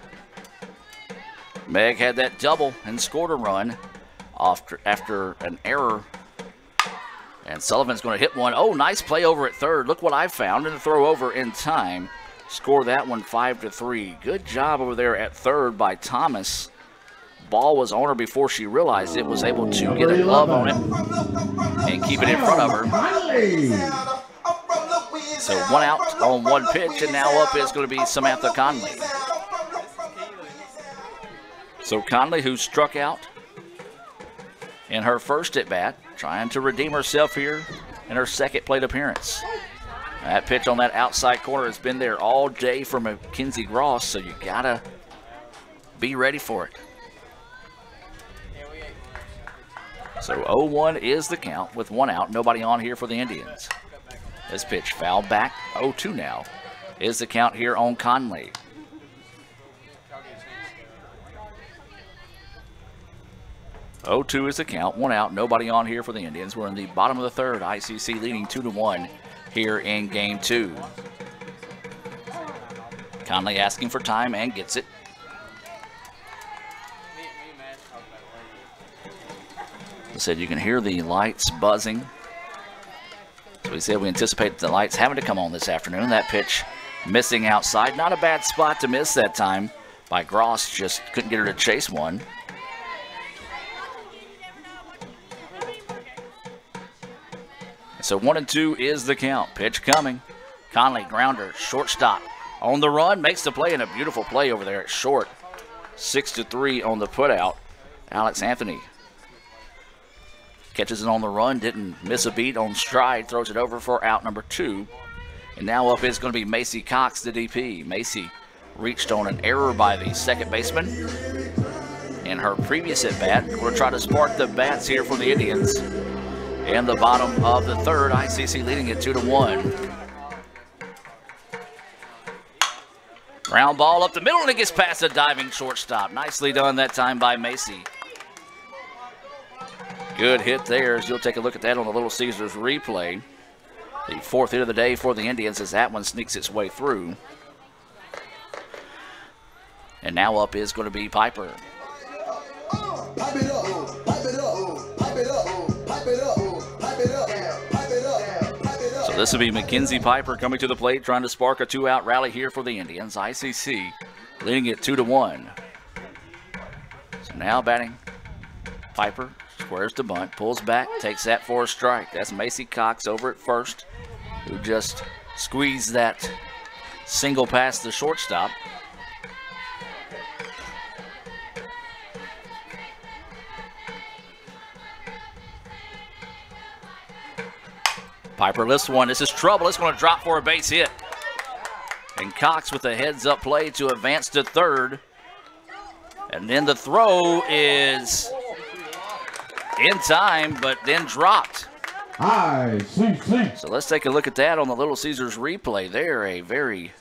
Meg had that double and scored a run after an error And Sullivan's going to hit one. Oh, nice play over at third. Look what I found. And the throw over in time. Score that one 5-3. Good job over there at third by Thomas. Ball was on her before she realized it. Was able to get a glove on it and keep it in front of her. So 1 out on 1 pitch, and now up is going to be Samantha Conley. So Conley, who struck out in her first at bat, trying to redeem herself here in her second plate appearance. That pitch on that outside corner has been there all day for Mackenzie Gross, so you gotta be ready for it. So 0-1 is the count with 1 out, nobody on here for the Indians. This pitch fouled back, 0-2 now is the count here on Conley. Oh, 2 is the count, 1 out, nobody on here for the Indians. We're in the bottom of the third, ICC leading 2-1 here in game 2. Conley asking for time and gets it. I said you can hear the lights buzzing. So we said we anticipate the lights having to come on this afternoon. That pitch missing outside. Not a bad spot to miss that time by Gross, just couldn't get her to chase one. So 1-2 is the count. Pitch coming. Conley, grounder, shortstop. On the run, makes the play, and a beautiful play over there at short. 6-3 on the putout. Alex Anthony catches it on the run, didn't miss a beat on stride, throws it over for out number 2. And now up is going to be Macy Cox, the DP. Macy reached on an error by the second baseman in her previous at bat. We'll try to spark the bats here for the Indians. In the bottom of the third, ICC leading it 2-1. Ground ball up the middle, and it gets past a diving shortstop. Nicely done that time by Macy. Good hit there, as you'll take a look at that on the Little Caesars replay. The 4th hit of the day for the Indians as that one sneaks its way through. And now up is going to be Piper. Pipe it up, pipe it up, pipe it up, pipe it up. So this will be Mackenzie Piper coming to the plate, trying to spark a 2-out rally here for the Indians. ICC leading it 2-1. So now batting Piper, squares to bunt, pulls back, takes that for a strike. That's Macy Cox over at first, who just squeezed that single past the shortstop. Piper lifts one. This is trouble. It's going to drop for a base hit. And Cox with a heads-up play to advance to third. And then the throw is in time, but then dropped. So let's take a look at that on the Little Caesars replay. They're a very,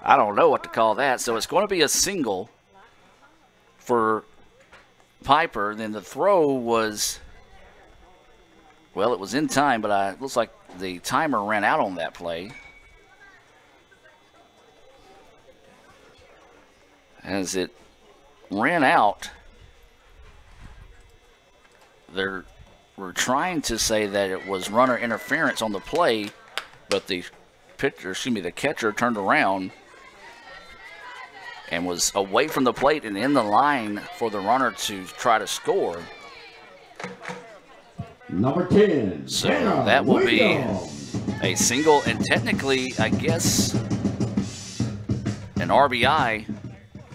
I don't know what to call that. So it's going to be a single for Piper. Then the throw was... well, it was in time, but it looks like the timer ran out on that play. As it ran out, they were trying to say that it was runner interference on the play, but the catcher turned around and was away from the plate and in the line for the runner to try to score. Number 10. So that will be a single, and technically, I guess, an RBI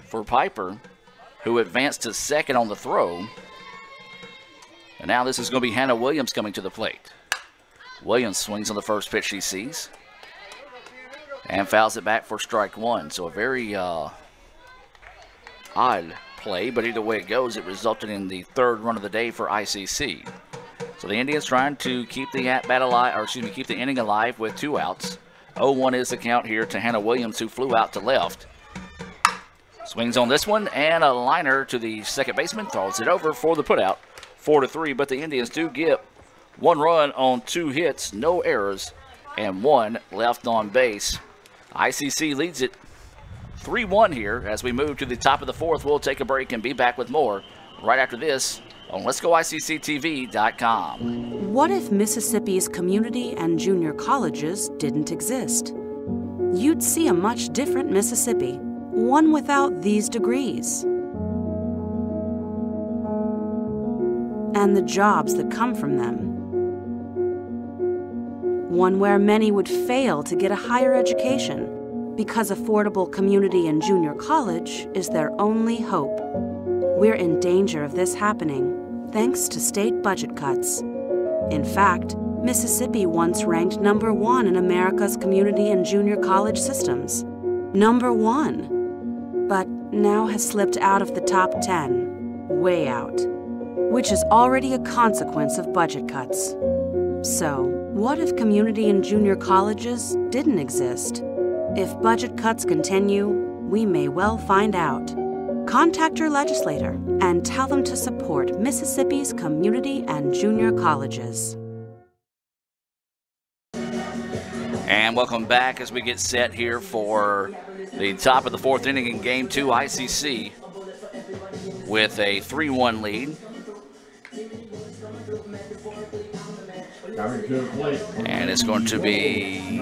for Piper, who advanced to second on the throw. And now this is going to be Hannah Williams coming to the plate. Williams swings on the first pitch she sees and fouls it back for strike 1. So a very odd play, but either way it goes, it resulted in the 3rd run of the day for ICC. So the Indians trying to keep the at-bat alive, or excuse me, keep the inning alive with 2 outs. 0-1 is the count here to Hannah Williams, who flew out to left. Swings on this one, and a liner to the second baseman, throws it over for the putout. 4-3, but the Indians do get 1 run on 2 hits, no errors, and 1 left on base. ICC leads it 3-1 here as we move to the top of the 4th. We'll take a break and be back with more right after this on letsgoicctv.com. What if Mississippi's community and junior colleges didn't exist? You'd see a much different Mississippi, one without these degrees. And the jobs that come from them. One where many would fail to get a higher education because affordable community and junior college is their only hope. We're in danger of this happening thanks to state budget cuts. In fact, Mississippi once ranked #1 in America's community and junior college systems. #1. But now has slipped out of the top 10, way out, which is already a consequence of budget cuts. So, what if community and junior colleges didn't exist? If budget cuts continue, we may well find out. Contact your legislator and tell them to support Mississippi's community and junior colleges. And welcome back as we get set here for the top of the 4th inning in Game 2. ICC with a 3-1 lead. And it's going to be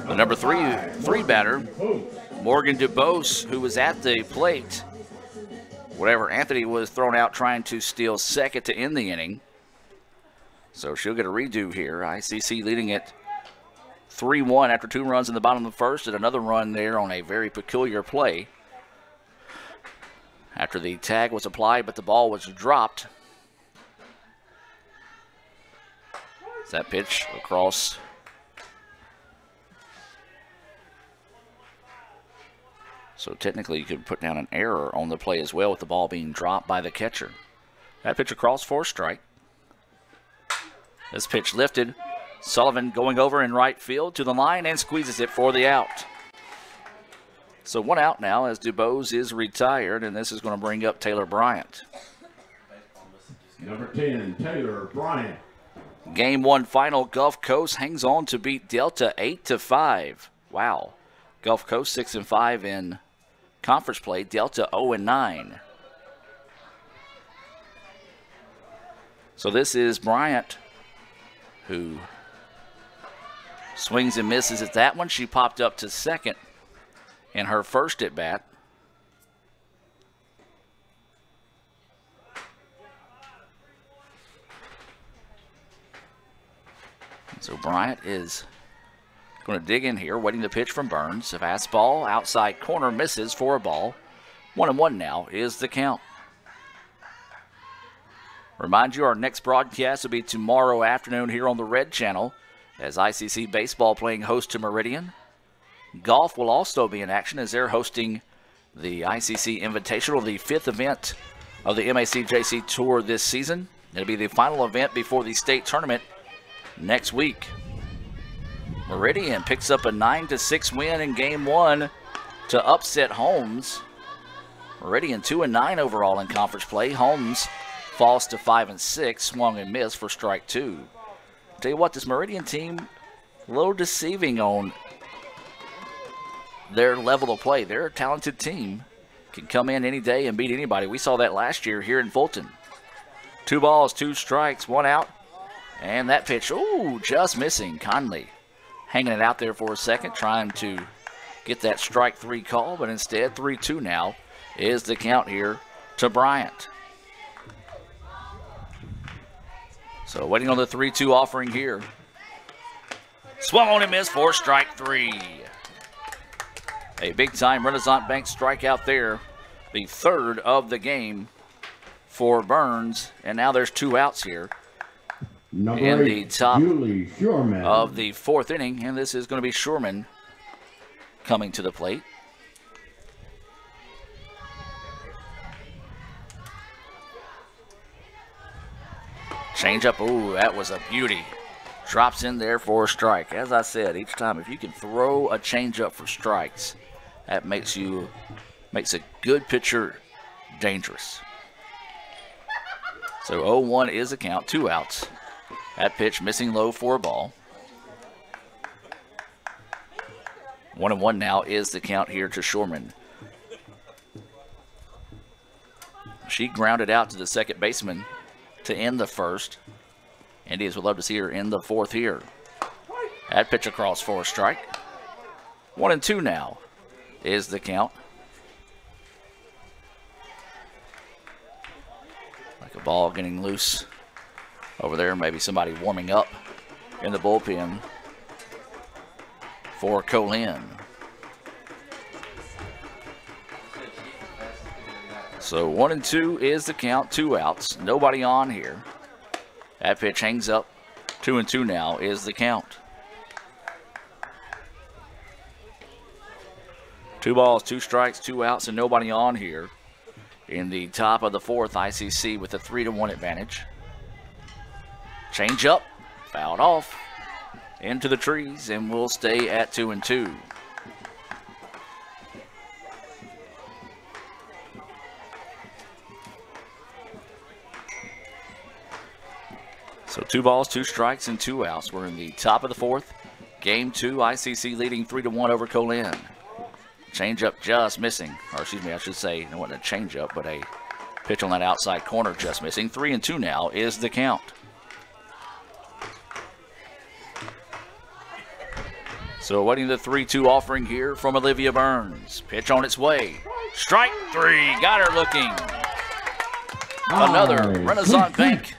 the number three batter, Morgan DuBose, who was at the plate. Whatever, Anthony was thrown out trying to steal second to end the inning. So she'll get a redo here. ICC leading it 3-1 after 2 runs in the bottom of the first and another run there on a very peculiar play. After the tag was applied, but the ball was dropped. That pitch across. So technically you could put down an error on the play as well with the ball being dropped by the catcher. That pitch across for a strike. This pitch lifted. Sullivan going over in right field to the line and squeezes it for the out. So 1 out now as DuBose is retired, and this is going to bring up Taylor Bryant. Number 10, Taylor Bryant. Game 1 final, Gulf Coast hangs on to beat Delta 8-5. Wow. Gulf Coast 6-5 in conference play, Delta 0-9. So this is Bryant, who swings and misses at that one. She popped up to second in her first at bat. So Bryant is going to dig in here, waiting the pitch from Burns. A fastball, outside corner, misses for a ball. 1-1 now is the count. Remind you, our next broadcast will be tomorrow afternoon here on the Red Channel as ICC Baseball playing host to Meridian. Golf will also be in action as they're hosting the ICC Invitational, the 5th event of the MACJC Tour this season. It'll be the final event before the state tournament next week. Meridian picks up a 9-6 win in Game 1 to upset Holmes. Meridian 2-9 overall in conference play. Holmes falls to 5-6, swung and missed for strike 2. I'll tell you what, this Meridian team, a little deceiving on their level of play. They're a talented team. Can come in any day and beat anybody. We saw that last year here in Fulton. 2 balls, 2 strikes, 1 out. And that pitch, ooh, just missing. Conley hanging it out there for a second, trying to get that strike 3 call, but instead 3-2 now is the count here to Bryant. So waiting on the 3-2 offering here. Swung on and missed for strike 3. A big-time Renaissance Bank strikeout there. The 3rd of the game for Burns. And now there's 2 outs here. Number in 8, the top Julie Shurman. of the 4th inning, and this is going to be Shurman coming to the plate. Change up, ooh, that was a beauty. Drops in there for a strike. As I said, each time, if you can throw a change up for strikes, that makes a good pitcher dangerous. So 0-1 is the count, 2 outs. That pitch missing low for a ball. 1-1 now is the count here to Shurman. She grounded out to the second baseman to end the first. Indians would love to see her in the fourth here. That pitch across for a strike. 1-2 now is the count. Like a ball getting loose over there. Maybe somebody warming up in the bullpen for Co Lin. So 1-2 is the count. 2 outs. Nobody on here. That pitch hangs up. 2-2 now is the count. 2 balls, 2 strikes, 2 outs, and nobody on here. In the top of the fourth, ICC with a 3-1 advantage. Change up, fouled off, into the trees, and we'll stay at 2-2. So 2 balls, 2 strikes, and 2 outs. We're in the top of the fourth. Game 2, ICC leading 3-1 over Co Lin. Changeup just missing. Or excuse me, I should say, it wasn't a changeup, but a pitch on that outside corner just missing. 3-2 now is the count. So awaiting the 3-2 offering here from Olivia Burns. Pitch on its way. Strike 3. Got her looking. Another Renaissance Bank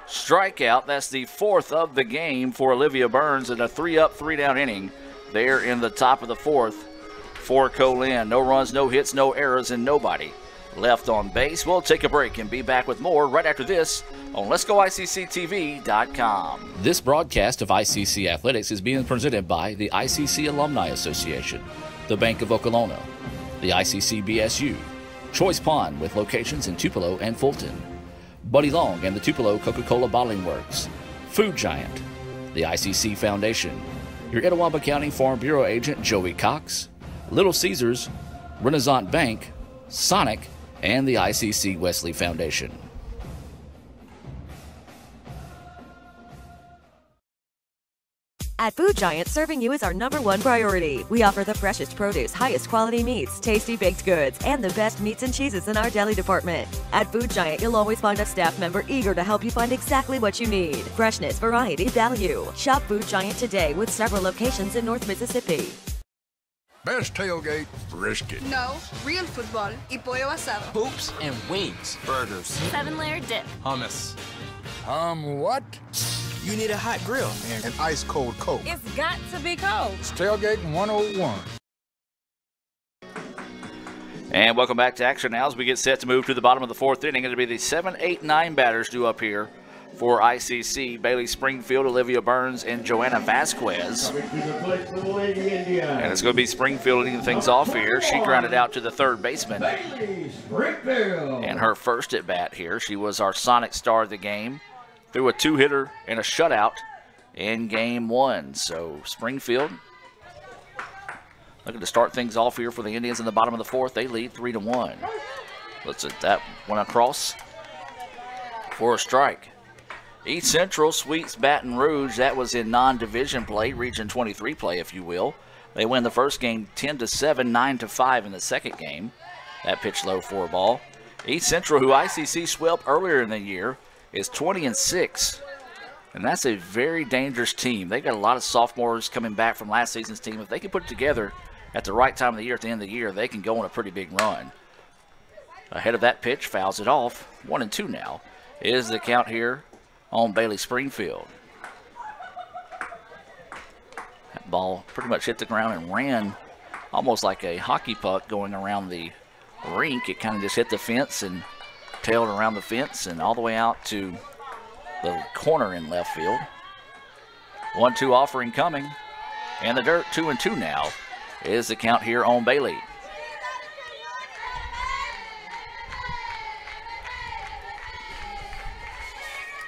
strikeout. That's the 4th of the game for Olivia Burns in a 3-up, 3-down inning there in the top of the 4th for Co Lin. No runs, no hits, no errors, and nobody left on base. We'll take a break and be back with more right after this on Let'sGoICCTV.com. This broadcast of ICC Athletics is being presented by the ICC Alumni Association, the Bank of Okolona, the ICC BSU, Choice Pond with locations in Tupelo and Fulton, Buddy Long and the Tupelo Coca-Cola Bottling Works, Food Giant, the ICC Foundation, your Etowah County Farm Bureau agent Joey Cox, Little Caesars, Renaissance Bank, Sonic, and the ICC Wesley Foundation. At Food Giant, serving you is our #1 priority. We offer the freshest produce, highest quality meats, tasty baked goods, and the best meats and cheeses in our deli department. At Food Giant, you'll always find a staff member eager to help you find exactly what you need. Freshness, variety, value. Shop Food Giant today with several locations in North Mississippi. Best tailgate, brisket. No, real football y pollo asado. Hoops and wings. Burgers. 7-layer dip. Hummus. What? You need a hot grill and an ice cold Coke. It's got to be cold. It's Tailgate 101. And welcome back to action now as we get set to move to the bottom of the 4th inning. It'll be the 7, 8, 9 batters due up here for ICC. Bailey Springfield, Olivia Burns, and Joanna Vasquez. And it's going to be Springfield leading things off here. She grounded out to the third baseman. And her first at bat here. She was our Sonic star of the game. Threw a 2-hitter and a shutout in game 1. So Springfield looking to start things off here for the Indians in the bottom of the 4th. They lead 3-1. Let's hit that one across for a strike. East Central sweeps Baton Rouge. That was in non-division play, Region 23 play, if you will. They win the first game 10-7, 9-5 in the second game. That pitch low for a ball. East Central, who ICC swept earlier in the year, is 20-6. And that's a very dangerous team. They got a lot of sophomores coming back from last season's team. If they can put it together at the right time of the year, at the end of the year, they can go on a pretty big run. Ahead of that pitch, fouls it off. 1-2 now is the count here on Bailey Springfield. That ball pretty much hit the ground and ran almost like a hockey puck going around the rink. It kind of just hit the fence and tailed around the fence and all the way out to the corner in left field. 1-2 offering coming. And the dirt, 2-2 now is the count here on Bailey.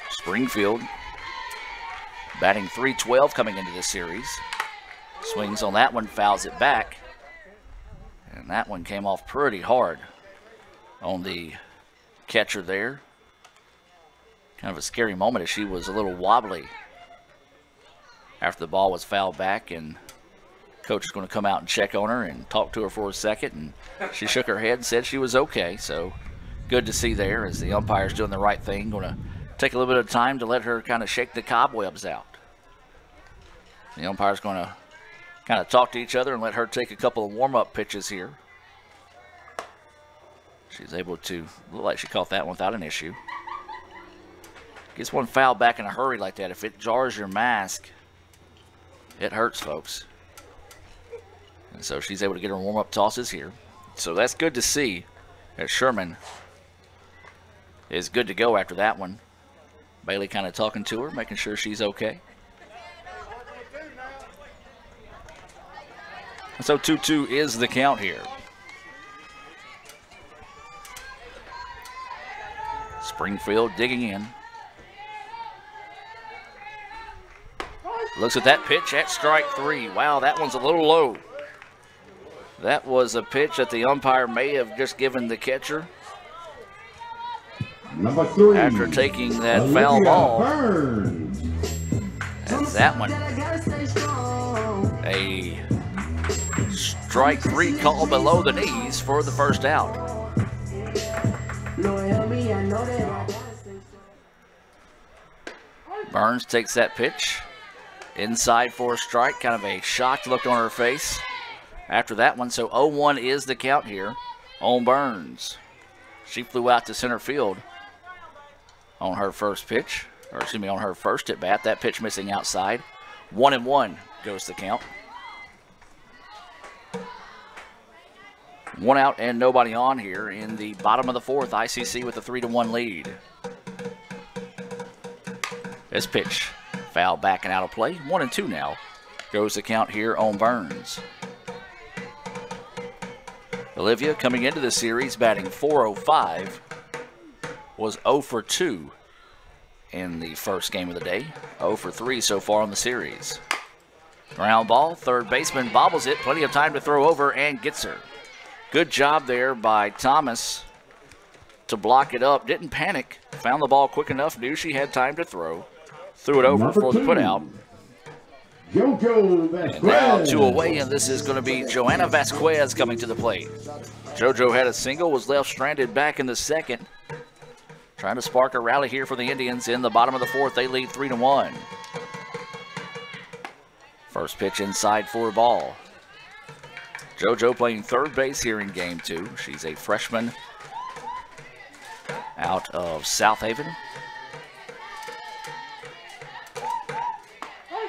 Springfield batting .312 coming into this series. Swings on that one, fouls it back. And that one came off pretty hard on the catcher there. Kind of a scary moment as she was a little wobbly after the ball was fouled back, and coach is going to come out and check on her and talk to her for a second, and she shook her head and said she was okay. So good to see there as the umpire's doing the right thing. Going to take a little bit of time to let her kind of shake the cobwebs out. The umpire's going to kind of talk to each other and let her take a couple of warm-up pitches here. She's able to, look like she caught that one without an issue. Gets one foul back in a hurry like that. If it jars your mask, it hurts, folks. And so she's able to get her warm-up tosses here. So that's good to see as Sherman is good to go after that one. Bailey kind of talking to her, making sure she's okay. And so 2-2 is the count here. Springfield digging in. Looks at that pitch at strike 3. Wow, that one's a little low. That was a pitch that the umpire may have just given the catcher. Number 3. After taking that foul ball. That's that one. A strike 3 call below the knees for the first out. Burns takes that pitch. Inside for a strike. Kind of a shocked look on her face after that one. So 0-1 is the count here on Burns. She flew out to center field on her first pitch. Or excuse me, on her first at bat. That pitch missing outside. 1-1 goes the count. 1 out and nobody on here in the bottom of the 4th. ICC with a 3-1 lead. This pitch foul back and out of play. 1-2 now goes the count here on Burns. Olivia coming into the series batting .405 was 0 for 2 in the first game of the day. 0 for 3 so far on the series. Ground ball, third baseman bobbles it. Plenty of time to throw over and gets her. Good job there by Thomas to block it up. Didn't panic. Found the ball quick enough. Knew she had time to throw. Threw it over for the putout. And now 2 away, and this is going to be Joanna Vasquez coming to the plate. JoJo had a single, was left stranded back in the second. Trying to spark a rally here for the Indians in the bottom of the 4th. They lead 3-1. First pitch inside for a ball. JoJo playing third base here in game 2. She's a freshman out of South Haven.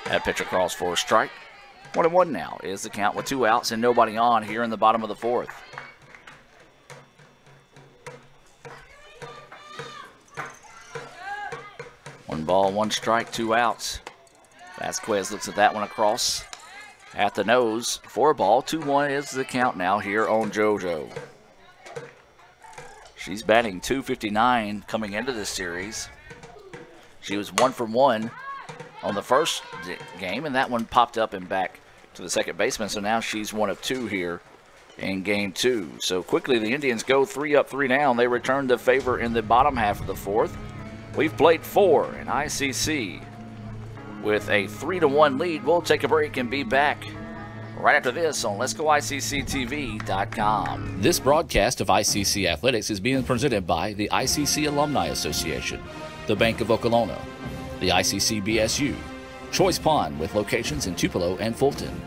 That pitch across for a strike. 1-1 now is the count with 2 outs and nobody on here in the bottom of the 4th. One ball, 1 strike, 2 outs. Vasquez looks at that one across at the nose for a ball. 2-1 is the count now here on JoJo. She's batting .259 coming into this series. She was 1 for 1 on the first game, and that one popped up and back to the second baseman. So now she's 1 of 2 here in game 2. So quickly the Indians go 3 up, 3 down. They return the favor in the bottom half of the 4th. We've played 4 in ICC with a 3-1 lead. We'll take a break and be back right after this on Let'sGoICCTV.com. This broadcast of ICC Athletics is being presented by the ICC Alumni Association, the Bank of Okolona, the ICC BSU, Choice Pond with locations in Tupelo and Fulton,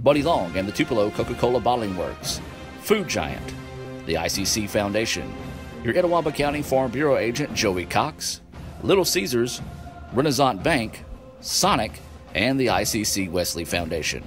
Buddy Long and the Tupelo Coca-Cola Bottling Works, Food Giant, the ICC Foundation, your Etowah County Farm Bureau agent Joey Cox, Little Caesars, Renaissance Bank, Sonic, and the ICC Wesley Foundation.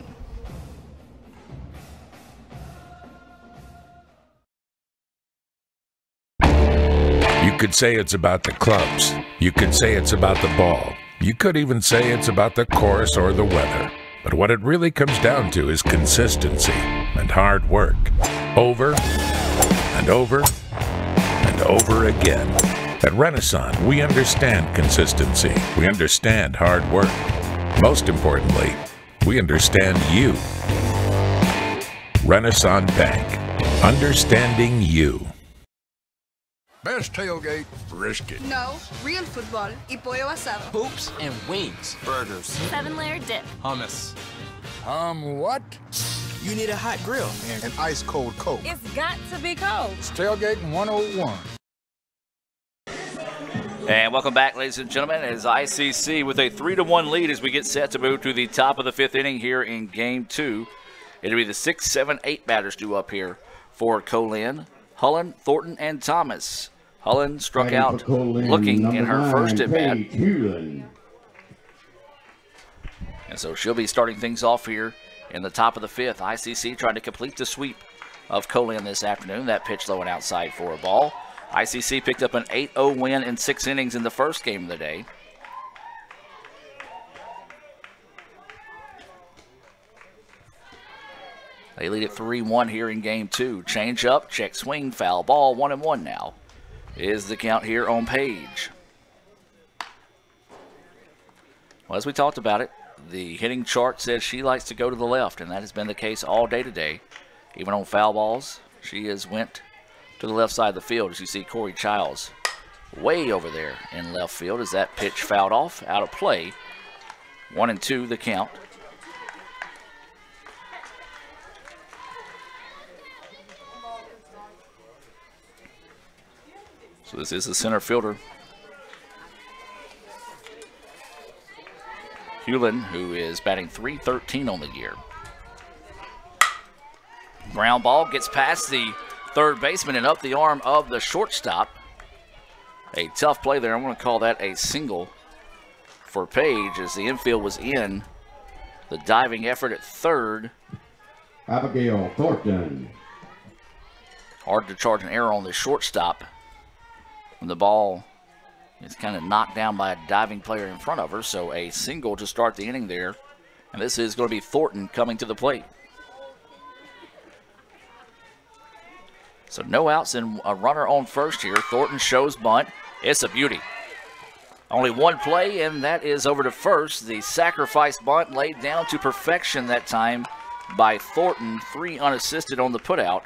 You could say it's about the clubs. You could say it's about the ball. You could even say it's about the course or the weather. But what it really comes down to is consistency and hard work. Over and over and over again. At Renaissance, we understand consistency. We understand hard work. Most importantly, we understand you. Renaissance Bank. Understanding you. Best tailgate, brisket. No, real football y pollo asado. Hoops and wings. Burgers. 7-layer dip. Hummus. What? You need a hot grill and an ice cold Coke. It's got to be cold. It's tailgating 101. And welcome back, ladies and gentlemen, as ICC with a 3-1 lead as we get set to move to the top of the 5th inning here in Game 2. It'll be the 6, 7, 8 batters due up here for Co Lin. Hullen, Thornton, and Thomas. Hullen struck out looking in her first at bat. And so she'll be starting things off here in the top of the 5th. ICC trying to complete the sweep of Co Lin this afternoon. That pitch low and outside for a ball. ICC picked up an 8-0 win in 6 innings in the first game of the day. They lead at 3-1 here in Game 2. Change up, check swing, foul ball, 1-1 now is the count here on Page. Well, as we talked about it, the hitting chart says she likes to go to the left, and that has been the case all day today. Even on foul balls, she has went to the left side of the field. As you see Corey Childs way over there in left field as that pitch fouled off, out of play. 1-2 the count. So this is the center fielder, Hewlin, who is batting .313 on the year. Ground ball gets past the third baseman and up the arm of the shortstop. A tough play there. I'm going to call that a single for Page as the infield was in. The diving effort at third. Abigail Thornton. Hard to charge an error on the shortstop when the ball is kind of knocked down by a diving player in front of her. So a single to start the inning there. And this is going to be Thornton coming to the plate. So no outs and a runner on first here. Thornton shows bunt. It's a beauty. Only one play, and that is over to first. The sacrifice bunt laid down to perfection that time by Thornton. 3 unassisted on the putout,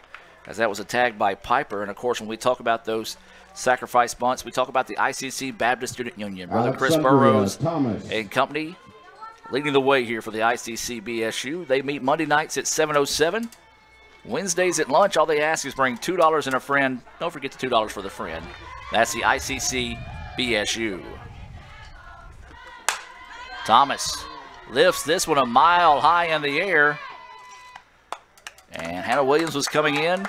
as that was a tag by Piper. And, of course, when we talk about those sacrifice bunts, we talk about the ICC Baptist Student Union. Brother Chris Burrows and company leading the way here for the ICC BSU. They meet Monday nights at 7:07. Wednesdays at lunch, all they ask is bring $2 and a friend. Don't forget the $2 for the friend. That's the ICC BSU. Thomas lifts this one a mile high in the air. And Hannah Williams was coming in.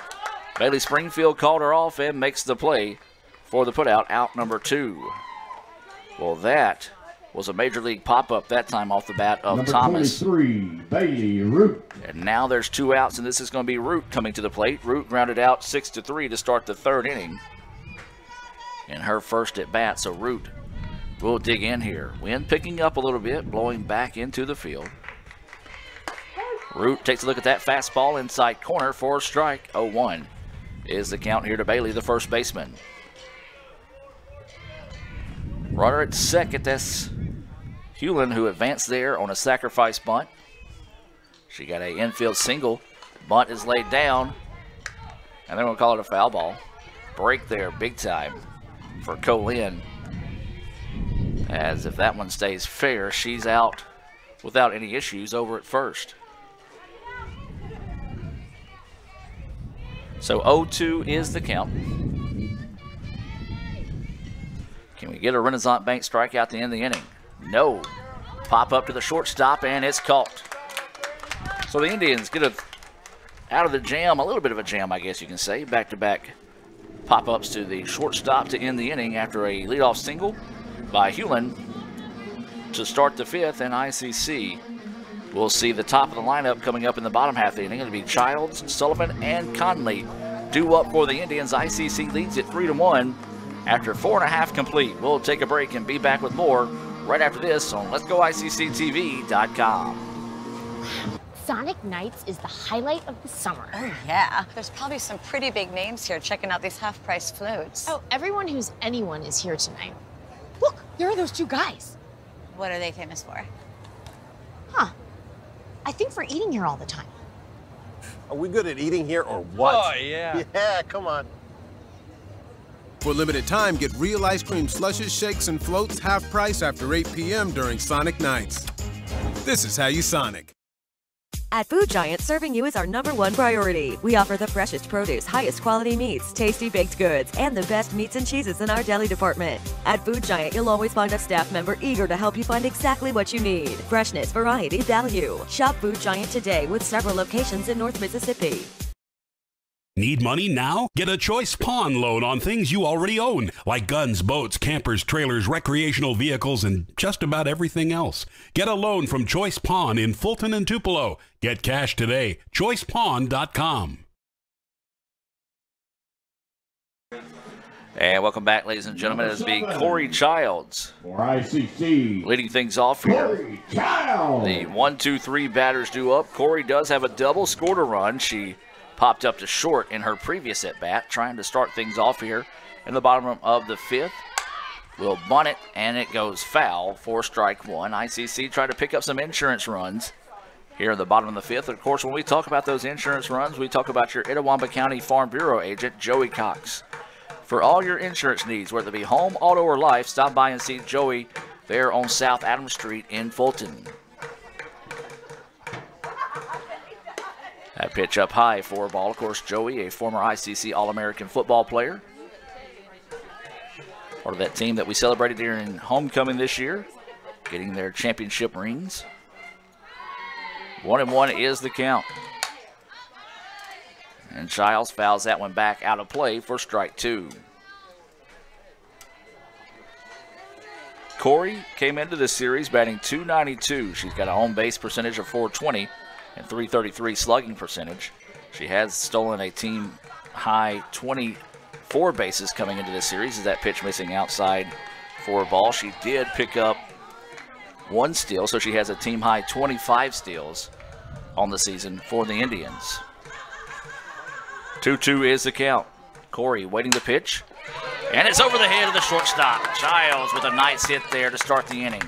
Bailey Springfield called her off and makes the play for the putout, out number 2. Well, that was a major league pop-up that time off the bat of number Thomas. 23, Bailey Root. And now there's 2 outs, and this is going to be Root coming to the plate. Root grounded out 6-3 to start the 3rd inning in her first at bat. So Root will dig in here. Wind picking up a little bit, blowing back into the field. Root takes a look at that fastball inside corner for a strike. 0-1 is the count here to Bailey, the first baseman. Runner at second, that's Hewlin, who advanced there on a sacrifice bunt. She got an infield single. Bunt is laid down, and they're going to call it a foul ball. Break there, big time for Co Lin. As if that one stays fair, she's out without any issues over at first. So 0-2 is the count. Can we get a Renaissance Bank strikeout to end the inning? No. Pop up to the shortstop, and it's caught. So the Indians get out of the jam, a little bit of a jam, I guess you can say. Back-to-back pop-ups to the shortstop to end the inning after a leadoff single by Hewlin to start the 5th, and ICC will see the top of the lineup coming up in the bottom half of the inning. It'll be Childs, Sullivan, and Conley due up for the Indians. ICC leads at 3-1 after 4.5 complete. We'll take a break and be back with more right after this on Let'sGoICCTV.com. Sonic Nights is the highlight of the summer. Oh, yeah. There's probably some pretty big names here checking out these half-price floats. Oh, everyone who's anyone is here tonight. Look, there are those 2 guys. What are they famous for? Huh. I think for eating here all the time. Are we good at eating here or what? Oh, yeah. Yeah, come on. For limited time, get real ice cream slushes, shakes, and floats half price after 8 p.m. during Sonic Nights. This is how you Sonic. At Food Giant, serving you is our #1 priority. We offer the freshest produce, highest quality meats, tasty baked goods, and the best meats and cheeses in our deli department. At Food Giant, you'll always find a staff member eager to help you find exactly what you need. Freshness, variety, value. Shop Food Giant today with several locations in North Mississippi. Need money now? Get a Choice Pawn loan on things you already own, like guns, boats, campers, trailers, recreational vehicles, and just about everything else. Get a loan from Choice Pawn in Fulton and Tupelo. Get cash today. ChoicePawn.com. And welcome back, ladies and gentlemen. It's be Corey Childs for ICC. leading things off here. Corey Childs. The 1-2-3 batters due up. Corey does have a double, scored a run. She popped up to short in her previous at-bat, trying to start things off here in the bottom of the 5th. Will bunt it, and it goes foul for strike 1. ICC tried to pick up some insurance runs here in the bottom of the 5th. Of course, when we talk about those insurance runs, we talk about your Itawamba County Farm Bureau agent, Joey Cox. For all your insurance needs, whether it be home, auto, or life, stop by and see Joey there on South Adams Street in Fulton. That pitch up high for a ball. Of course, Joey, a former ICC All-American football player. Part of that team that we celebrated here in homecoming this year, getting their championship rings. 1-1 is the count. And Childs fouls that one back out of play for strike 2. Corey came into this series batting .292. She's got a home base percentage of .420 and .333 slugging percentage. She has stolen a team high 24 bases coming into this series. Is that pitch missing outside for a ball? She did pick up 1 steal, so she has a team high 25 steals on the season for the Indians. 2-2 is the count. Corey waiting the pitch, and it's over the head of the shortstop. Childs with a nice hit there to start the inning.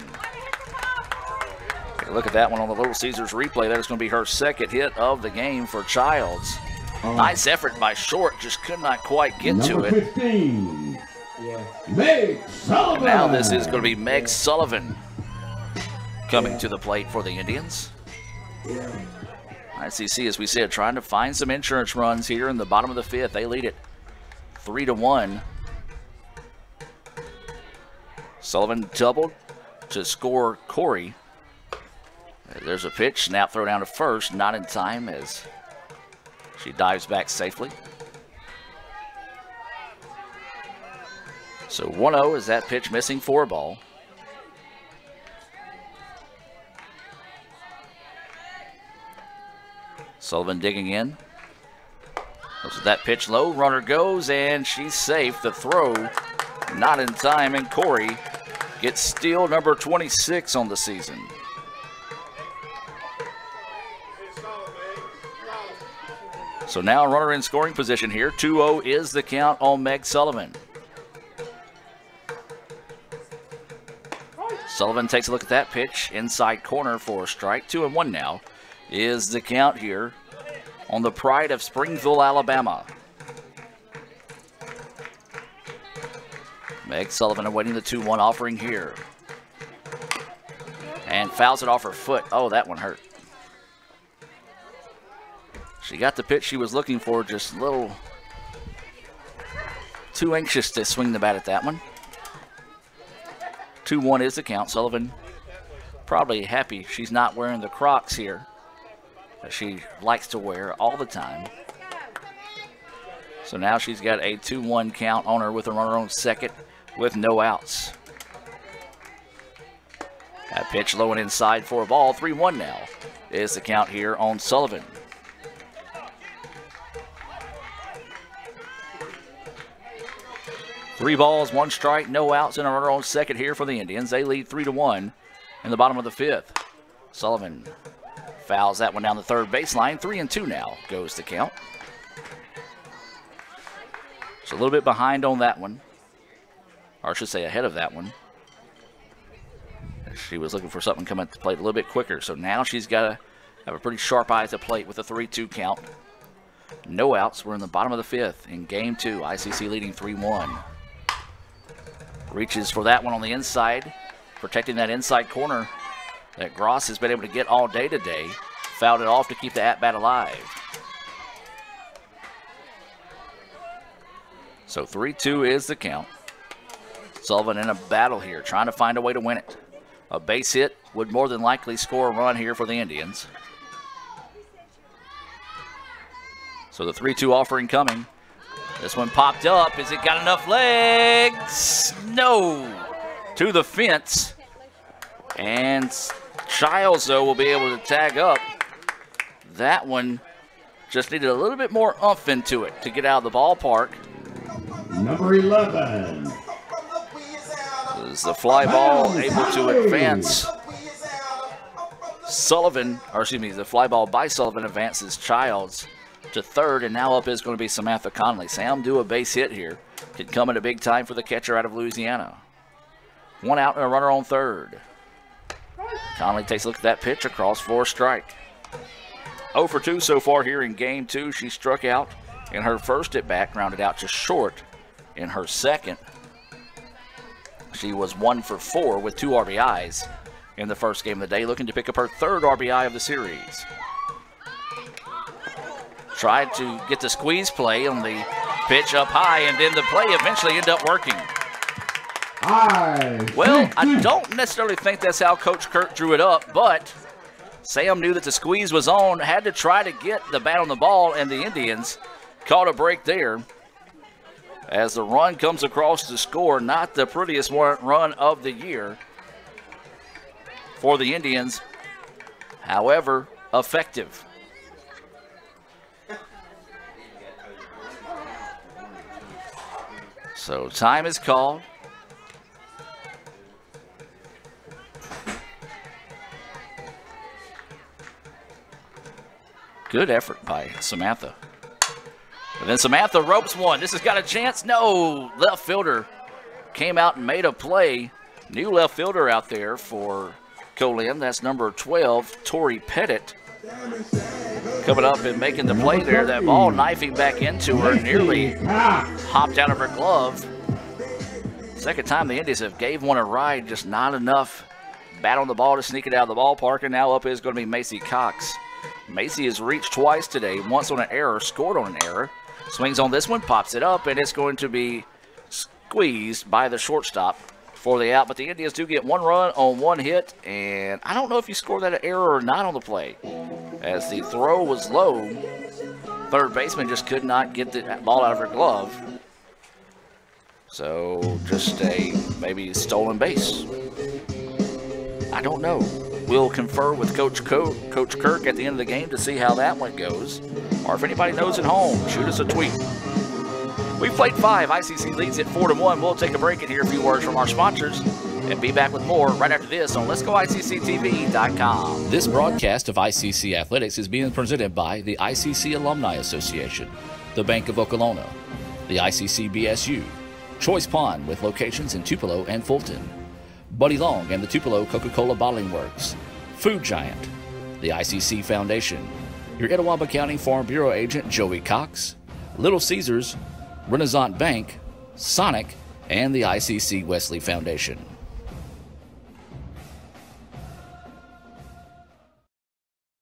Look at that one on the Little Caesars replay. That is going to be her second hit of the game for Childs. Nice effort by Short, just could not quite get to it. 15, Meg Sullivan. Now this is going to be Meg Sullivan coming to the plate for the Indians. ICC, as we said, trying to find some insurance runs here in the bottom of the 5th. They lead it 3-1. Sullivan doubled to score Corey. There's a pitch, snap throw down to first, not in time as she dives back safely. So 1-0 is that pitch missing for a ball. Sullivan digging in. Looks at that pitch low, runner goes, and she's safe. The throw not in time, and Corey gets steal number 26 on the season. So now a runner in scoring position here. 2-0 is the count on Meg Sullivan. Sullivan takes a look at that pitch. Inside corner for a strike. 2-1 now is the count here on the pride of Springville, Alabama. Meg Sullivan awaiting the 2-1 offering here. And fouls it off her foot. Oh, that one hurt. She got the pitch she was looking for, just a little too anxious to swing the bat at that one. 2-1 is the count. Sullivan probably happy she's not wearing the Crocs here that she likes to wear all the time. So now she's got a 2-1 count on her with a runner on second with no outs. That pitch low and inside for a ball. 3-1 now is the count here on Sullivan. Three balls, 1 strike, no outs, and a runner on second here for the Indians. They lead 3-1 in the bottom of the 5th. Sullivan fouls that one down the third baseline. 3-2 now goes the count. So a little bit behind on that one, or I should say ahead of that one. She was looking for something coming at the plate a little bit quicker. So now she's got to have a pretty sharp eye at the plate with a 3-2 count. No outs. We're in the bottom of the 5th in game 2. ICC leading 3-1. Reaches for that one on the inside, protecting that inside corner that Gross has been able to get all day today. fouled it off to keep the at-bat alive. So 3-2 is the count. Sullivan in a battle here, trying to find a way to win it. A base hit would more than likely score a run here for the Indians. So the 3-2 offering coming. This one popped up. Has it got enough legs? No. To the fence. And Childs, though, will be able to tag up. That one just needed a little bit more oomph into it to get out of the ballpark. Number 11. Is the fly ball able to advance? The fly ball by Sullivan advances Childs to third, and now up is going to be Samantha Conley. Sam do a base hit here. Could come at a big time for the catcher out of Louisiana. One out and a runner on third. Conley takes a look at that pitch across for a strike. 0 for 2 so far here in game 2. She struck out in her first at bat, grounded out to short in her second. She was 1 for 4 with 2 RBIs in the first game of the day, looking to pick up her third RBI of the series. Tried to get the squeeze play on the pitch up high, and then the play eventually ended up working. Well, I don't necessarily think that's how Coach Kirk drew it up, but Sam knew that the squeeze was on, had to try to get the bat on the ball, and the Indians caught a break there. As the run comes across to score, not the prettiest run of the year for the Indians, however, effective. So time is called. Good effort by Samantha. And then Samantha ropes one. This has got a chance. No, left fielder came out and made a play. New left fielder out there for Co Lin. That's number 12, Tori Pettit. Coming up and making the play there. That ball knifing back into her, nearly hopped out of her glove. Second time the Indians have gave one a ride, just not enough bat on the ball to sneak it out of the ballpark. And now up is going to be Macy Cox. Macy has reached twice today, once on an error, scored on an error. Swings on this one, pops it up, and it's going to be squeezed by the shortstop for the out. But the Indians do get 1 run on 1 hit, and I don't know if you scored that error or not on the play. As the throw was low, third baseman just could not get the ball out of her glove. So just a maybe stolen base. I don't know. We'll confer with Coach Kirk at the end of the game to see how that one goes. Or if anybody knows at home, shoot us a tweet. We've played 5. ICC leads at 4-1. We'll take a break and hear a few words from our sponsors and be back with more right after this on Let'sGoICCTV.com. This broadcast of ICC Athletics is being presented by the ICC Alumni Association, the Bank of Okolona, the ICC BSU, Choice Pond with locations in Tupelo and Fulton, Buddy Long and the Tupelo Coca-Cola Bottling Works, Food Giant, the ICC Foundation, your Etowah County Farm Bureau agent Joey Cox, Little Caesars, Renaissance Bank, Sonic, and the ICC Wesley Foundation.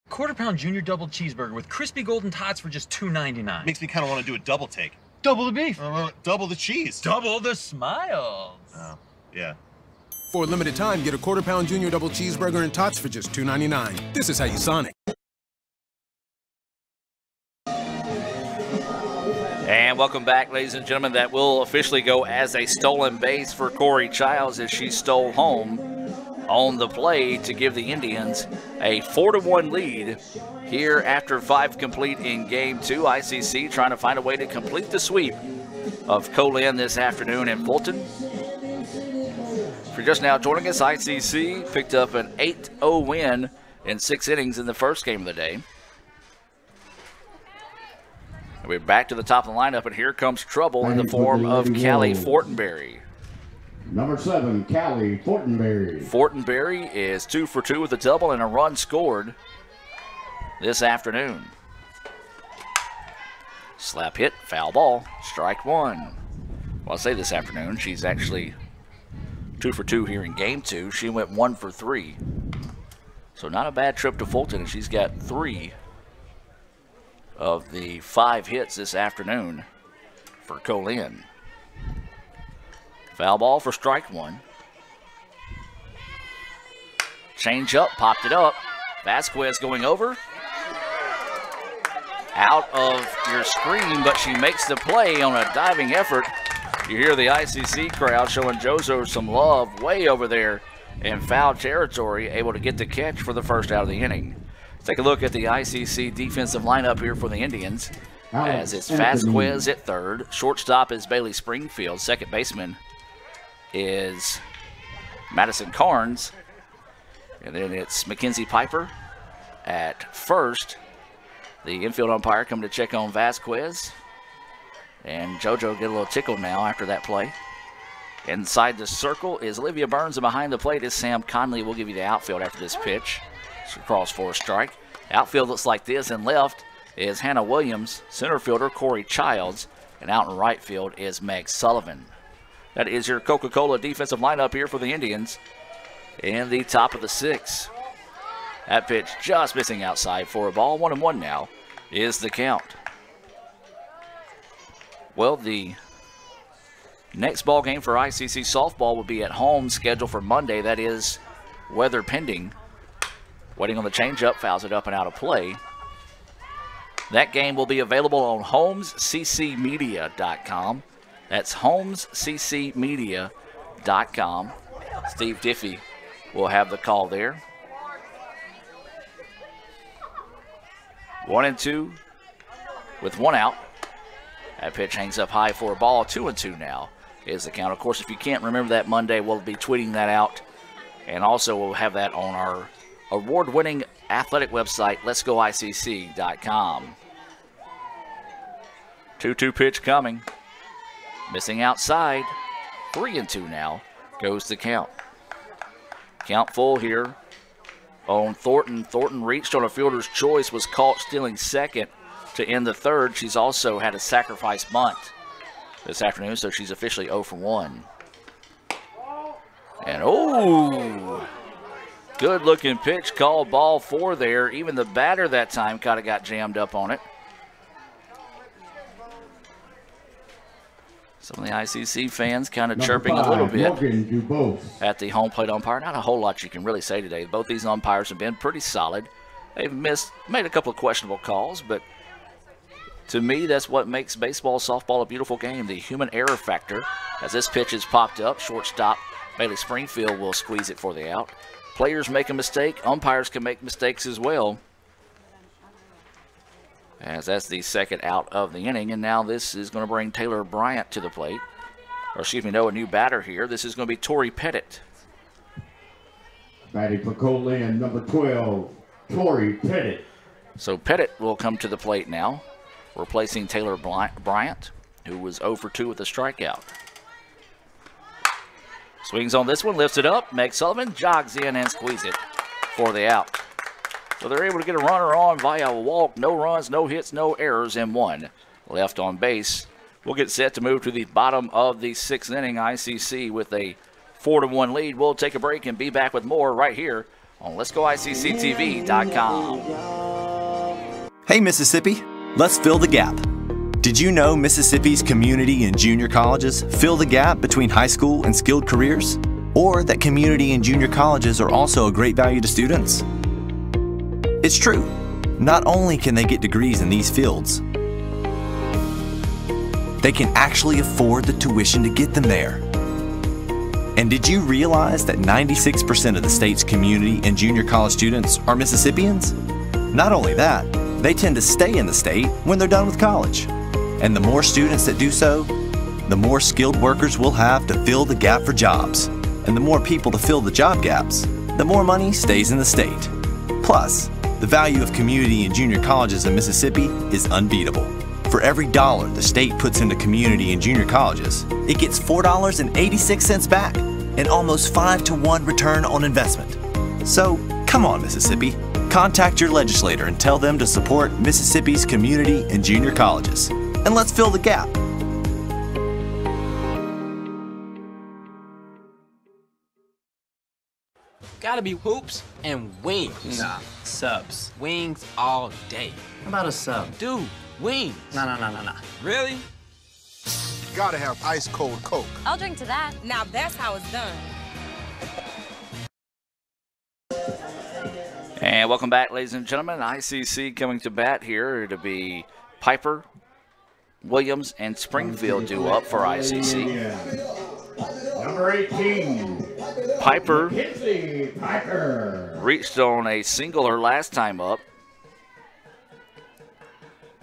Quarter-pound junior double cheeseburger with crispy golden tots for just $2.99. Makes me kind of want to do a double take. Double the beef. Double the cheese. Double the smiles. Oh, yeah. For a limited time, get a quarter-pound junior double cheeseburger and tots for just $2.99. This is how you Sonic. And welcome back, ladies and gentlemen. That will officially go as a stolen base for Corey Childs as she stole home on the play to give the Indians a 4-1 lead here after 5 complete in Game 2. ICC trying to find a way to complete the sweep of Co Lin this afternoon in Fulton. If you're just now joining us, ICC picked up an 8-0 win in 6 innings in the first game of the day. We're back to the top of the lineup, and here comes trouble in the form of Callie Fortenberry. Number 7, Callie Fortenberry. Fortenberry is 2 for 2 with a double and a run scored this afternoon. Slap hit, foul ball, strike 1. Well, I say this afternoon, she's actually 2 for 2 here in Game 2. She went 1 for 3 So not a bad trip to Fulton, and she's got 3 of the 5 hits this afternoon for Co Lin. Foul ball for strike 1. Change up, popped it up. Vasquez going over. Out of your screen, but she makes the play on a diving effort. You hear the ICC crowd showing Jozo some love way over there in foul territory, able to get the catch for the first out of the inning. Let's take a look at the ICC defensive lineup here for the Indians, as it's Vasquez at third. Shortstop is Bailey Springfield. Second baseman is Madison Carnes. And then it's Mackenzie Piper at first. The infield umpire coming to check on Vasquez. And JoJo get a little tickled now after that play. Inside the circle is Olivia Burns, and behind the plate is Sam Conley. We'll give you the outfield after this pitch. She calls for a strike. Outfield looks like this, and left is Hannah Williams. Center fielder Corey Childs, and out in right field is Meg Sullivan. That is your Coca-Cola defensive lineup here for the Indians. In the top of the 6th. That pitch just missing outside for a ball. 1-1 now is the count. Well, the next ball game for ICC softball will be at home, scheduled for Monday. That is weather pending. Waiting on the changeup, fouls it up and out of play. That game will be available on homesccmedia.com. That's homesccmedia.com. Steve Diffie will have the call there. 1-2 with 1 out. That pitch hangs up high for a ball. 2-2 now is the count. Of course, if you can't remember that Monday, we'll be tweeting that out. And also we'll have that on our award-winning athletic website, letsgoicc.com. 2-2 pitch coming. Missing outside. 3-2 now goes the count. Count full here on Thornton. Thornton reached on a fielder's choice, was caught stealing second to end the third. She's also had a sacrifice bunt this afternoon, so she's officially 0 for 1. And good looking pitch, called ball 4 there. Even the batter that time kind of got jammed up on it. Some of the ICC fans kind of chirping a little bit at the home plate umpire. Not a whole lot you can really say today. Both these umpires have been pretty solid. They've made a couple of questionable calls, but to me, that's what makes baseball, softball a beautiful game, the human error factor. As this pitch is popped up, shortstop Bailey Springfield will squeeze it for the out. Players make a mistake. Umpires can make mistakes as well. As that's the second out of the inning, and now this is going to bring Taylor Bryant to the plate. Or excuse me, no, a new batter here. This is going to be Tori Pettit. Batting for Co Lin, number 12, Tori Pettit. So Pettit will come to the plate now, replacing Taylor Bryant, who was 0 for 2 with a strikeout. Swings on this one, lifts it up. Meg Sullivan jogs in and squeezes it for the out. So they're able to get a runner on via a walk. No runs, no hits, no errors, and 1 left on base. We'll get set to move to the bottom of the 6th inning. ICC with a 4-1 lead. We'll take a break and be back with more right here on letsgoicctv.com. Hey, Mississippi, let's fill the gap. Did you know Mississippi's community and junior colleges fill the gap between high school and skilled careers? Or that community and junior colleges are also a great value to students? It's true. Not only can they get degrees in these fields, they can actually afford the tuition to get them there. And did you realize that 96% of the state's community and junior college students are Mississippians? Not only that, they tend to stay in the state when they're done with college. And the more students that do so, the more skilled workers we'll have to fill the gap for jobs. And the more people to fill the job gaps, the more money stays in the state. Plus, the value of community and junior colleges in Mississippi is unbeatable. For every dollar the state puts into community and junior colleges, it gets $4.86 back, an almost 5-to-1 return on investment. So, come on, Mississippi. Contact your legislator and tell them to support Mississippi's community and junior colleges. And let's fill the gap. Got gotta be hoops and wings. Nah, subs. Wings all day. How about a sub? Dude, wings. Nah. Really? Gotta have ice cold Coke. I'll drink to that. Now that's how it's done. And welcome back, ladies and gentlemen. ICC coming to bat here. It'll be Piper, Williams, and Springfield due up for ICC. Number 18. Piper Reached on a single her last time up.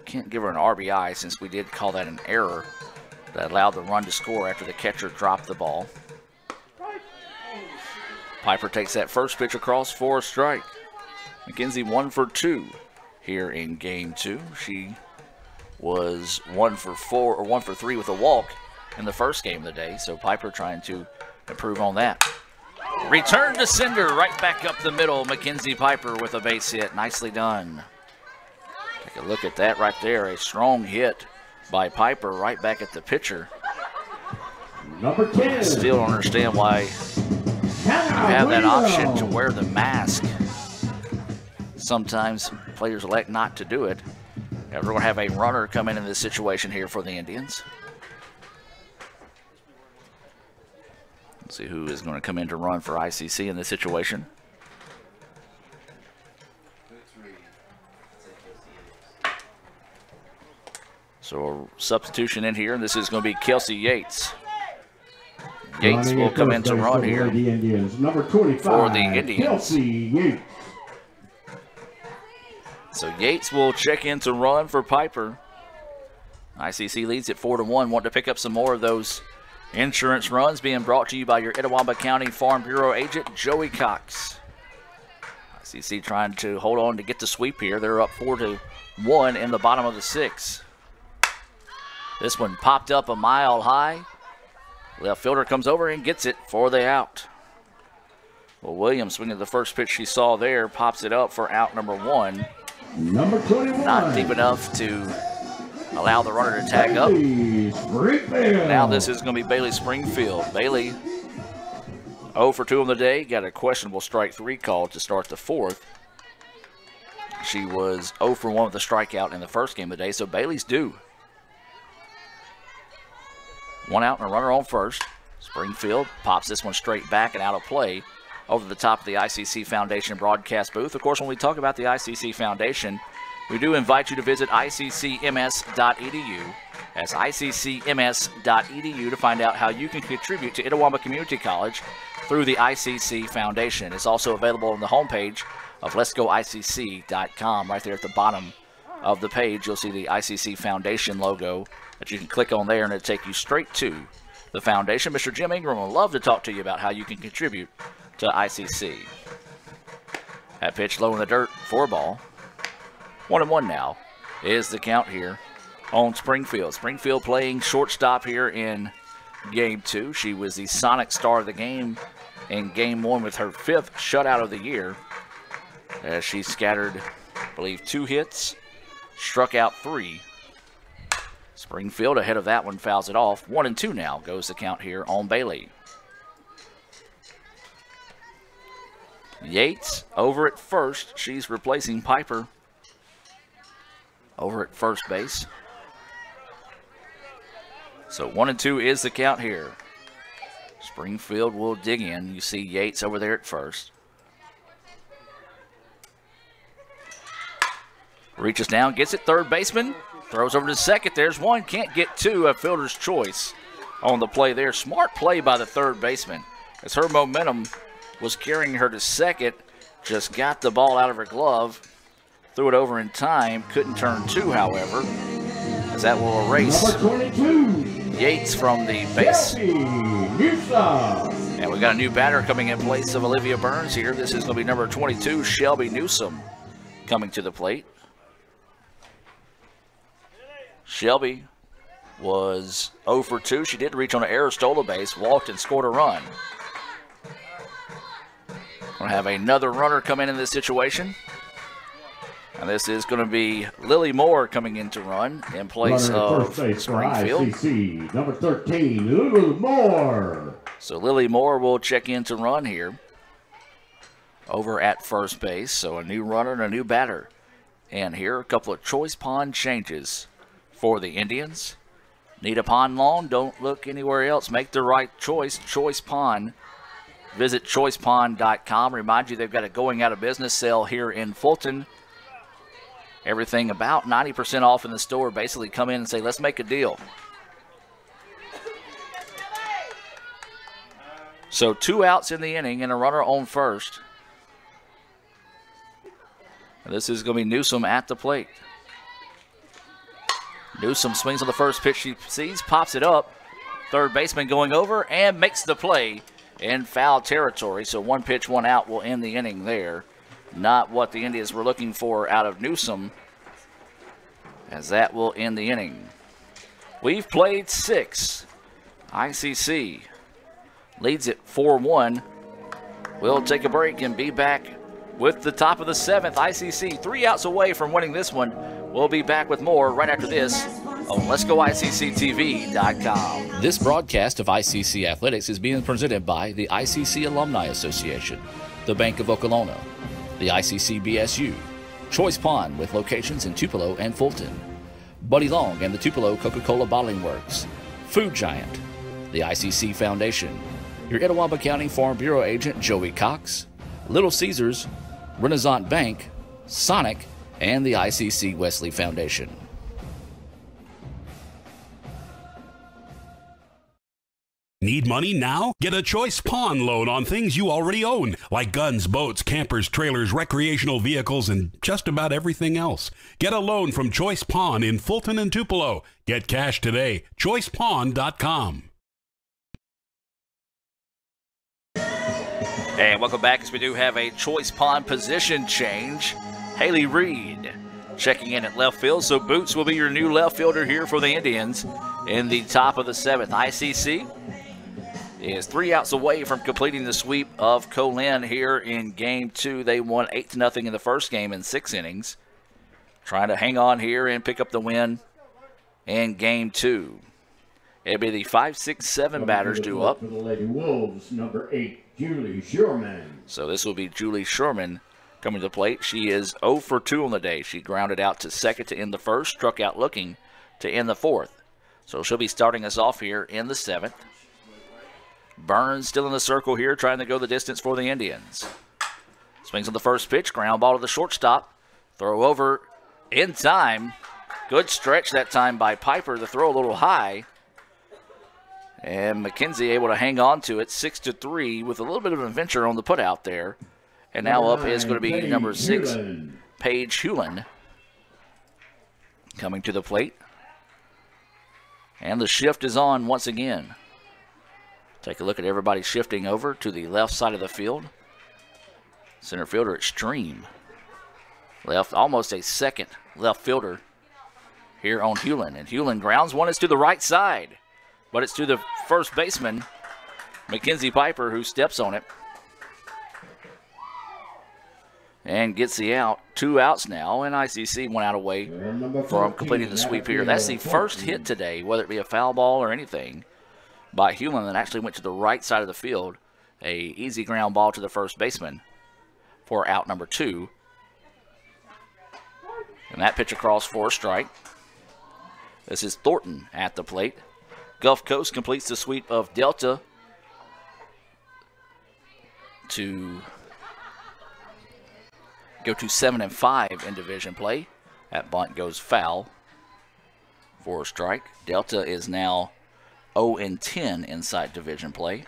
Can't give her an RBI since we did call that an error that allowed the run to score after the catcher dropped the ball. Piper takes that first pitch across for a strike. McKenzie 1 for 2 here in game 2. She was 1 for 4 or 1 for 3 with a walk in the first game of the day. So Piper trying to improve on that. Return to sender right back up the middle. Mackenzie Piper with a base hit. Nicely done. Take a look at that right there. A strong hit by Piper right back at the pitcher. Number 10. I still don't understand why you have that option to wear the mask. Sometimes players elect not to do it. We're going to have a runner come in this situation here for the Indians. Let's see who is going to come in to run for ICC in this situation. So a substitution in here, and this is going to be Kelsey Yates. Yates will come in to run here the Indians. Number 25 for the Indians. Kelsey Yates. So Yates will check in to run for Piper. ICC leads at 4-1. Want to pick up some more of those insurance runs being brought to you by your Itawamba County Farm Bureau agent, Joey Cox. ICC trying to hold on to get the sweep here. They're up 4-1 in the bottom of the 6th. This one popped up a mile high. Left fielder comes over and gets it for the out. Well, Williams swinging the first pitch she saw there, pops it up for out number 1. Number 21. Not deep enough to allow the runner to tag up. Now this is going to be Bailey Springfield. Bailey 0 for 2 on the day. Got a questionable strike 3 call to start the 4th. She was 0 for 1 with a strikeout in the first game of the day, so Bailey's due. 1 out and a runner on first. Springfield pops this one straight back and out of play over the top of the ICC Foundation broadcast booth. Of course, when we talk about the ICC Foundation, we do invite you to visit iccms.edu. That's iccms.edu to find out how you can contribute to Itawamba Community College through the ICC Foundation. It's also available on the homepage of letsgoicc.com. Right there at the bottom of the page, you'll see the ICC Foundation logo that you can click on there, and it'll take you straight to the foundation. Mr. Jim Ingram would love to talk to you about how you can contribute to ICC. That pitch low in the dirt for a ball. 1-1 now is the count here on Springfield. Springfield playing shortstop here in game 2. She was the Sonic star of the game in game 1 with her 5th shutout of the year, as she scattered, I believe, 2 hits, struck out 3. Springfield ahead of that one fouls it off. 1-2 now goes the count here on Bailey. Yates over at first. She's replacing Piper over at first base. So 1-2 is the count here. Springfield will dig in. You see Yates over there at first. Reaches down, gets it, third baseman. Throws over to second. There's one. Can't get 2. A fielder's choice on the play there. Smart play by the third baseman, as her momentum was carrying her to second. Just got the ball out of her glove. Threw it over in time. Couldn't turn 2, however, as that will erase Yates from the base. And we got a new batter coming in place of Olivia Burns here. This is going to be number 22, Shelby Newsom, coming to the plate. Shelby was 0 for 2. She did reach on an error, stole a base, walked, and scored a run. We'll have another runner come in this situation. And this is going to be Lily Moore coming in to run in place of Springfield. ICC, number 13, Lily Moore. So Lily Moore will check in to run here. over at first base. So a new runner and a new batter. And here, a couple of choice pond changes for the Indians. Need a pond lawn? Don't look anywhere else. Make the right choice. Choice Pond. Visit choicepond.com. Remind you they've got a going out of business sale here in Fulton. Everything about 90% off in the store. Basically come in and say, let's make a deal. So 2 outs in the inning and a runner on first. This is going to be Newsom at the plate. Newsom swings on the first pitch he sees, pops it up. Third baseman going over and makes the play in foul territory. So 1 pitch, 1 out will end the inning there. Not what the Indians were looking for out of Newsom, as that will end the inning. We've played 6. ICC leads it 4-1. We'll take a break and be back with the top of the 7th. ICC 3 outs away from winning this one. We'll be back with more right after this on Let'sGoICCTV.com. This broadcast of ICC Athletics is being presented by the ICC Alumni Association, the Bank of Okolona, the ICC BSU, Choice Pond with locations in Tupelo and Fulton, Buddy Long and the Tupelo Coca-Cola Bottling Works, Food Giant, the ICC Foundation, your Etowah County Farm Bureau agent Joey Cox, Little Caesars, Renaissance Bank, Sonic, and the ICC Wesley Foundation. Need money now? Get a Choice Pawn loan on things you already own, like guns, boats, campers, trailers, recreational vehicles, and just about everything else. Get a loan from Choice Pawn in Fulton and Tupelo. Get cash today. ChoicePawn.com. And welcome back, as we do have a Choice Pond position change. Haley Reed checking in at left field, so Boots will be your new left fielder here for the Indians in the top of the 7th. ICC is 3 outs away from completing the sweep of Co Lin here in Game 2. They won 8-0 in the first game in 6 innings. Trying to hang on here and pick up the win in Game 2. It'll be the 5, 6, 7 batters due up. For the Lady Wolves, number 8, Julie Sherman. So this will be Julie Sherman coming to the plate. She is 0 for 2 on the day. She grounded out to second to end the first, struck out looking to end the 4th. So she'll be starting us off here in the 7th. Burns still in the circle here, trying to go the distance for the Indians. Swings on the first pitch, ground ball to the shortstop. Throw over in time. Good stretch that time by Piper. The throw a little high. And McKenzie able to hang on to it, 6-3, with a little bit of an adventure on the put out there. And now up is going to be number 6, Paige Hewlin, coming to the plate. And the shift is on once again. Take a look at everybody shifting over to the left side of the field. Center fielder extreme. Left, almost a second left fielder here on Hewlin. And Hewlin grounds one is to the right side. But it's to the first baseman, Mackenzie Piper, who steps on it. And gets the out. 2 outs now, and ICC 1 out away from completing the sweep here. That's the first hit today, whether it be a foul ball or anything, by Hewlin, that actually went to the right side of the field. A easy ground ball to the first baseman for out number 2. And that pitch across for a strike. This is Thornton at the plate. Gulf Coast completes the sweep of Delta to go to 7-5 in division play. That bunt goes foul for a strike. Delta is now 0-10 inside division play.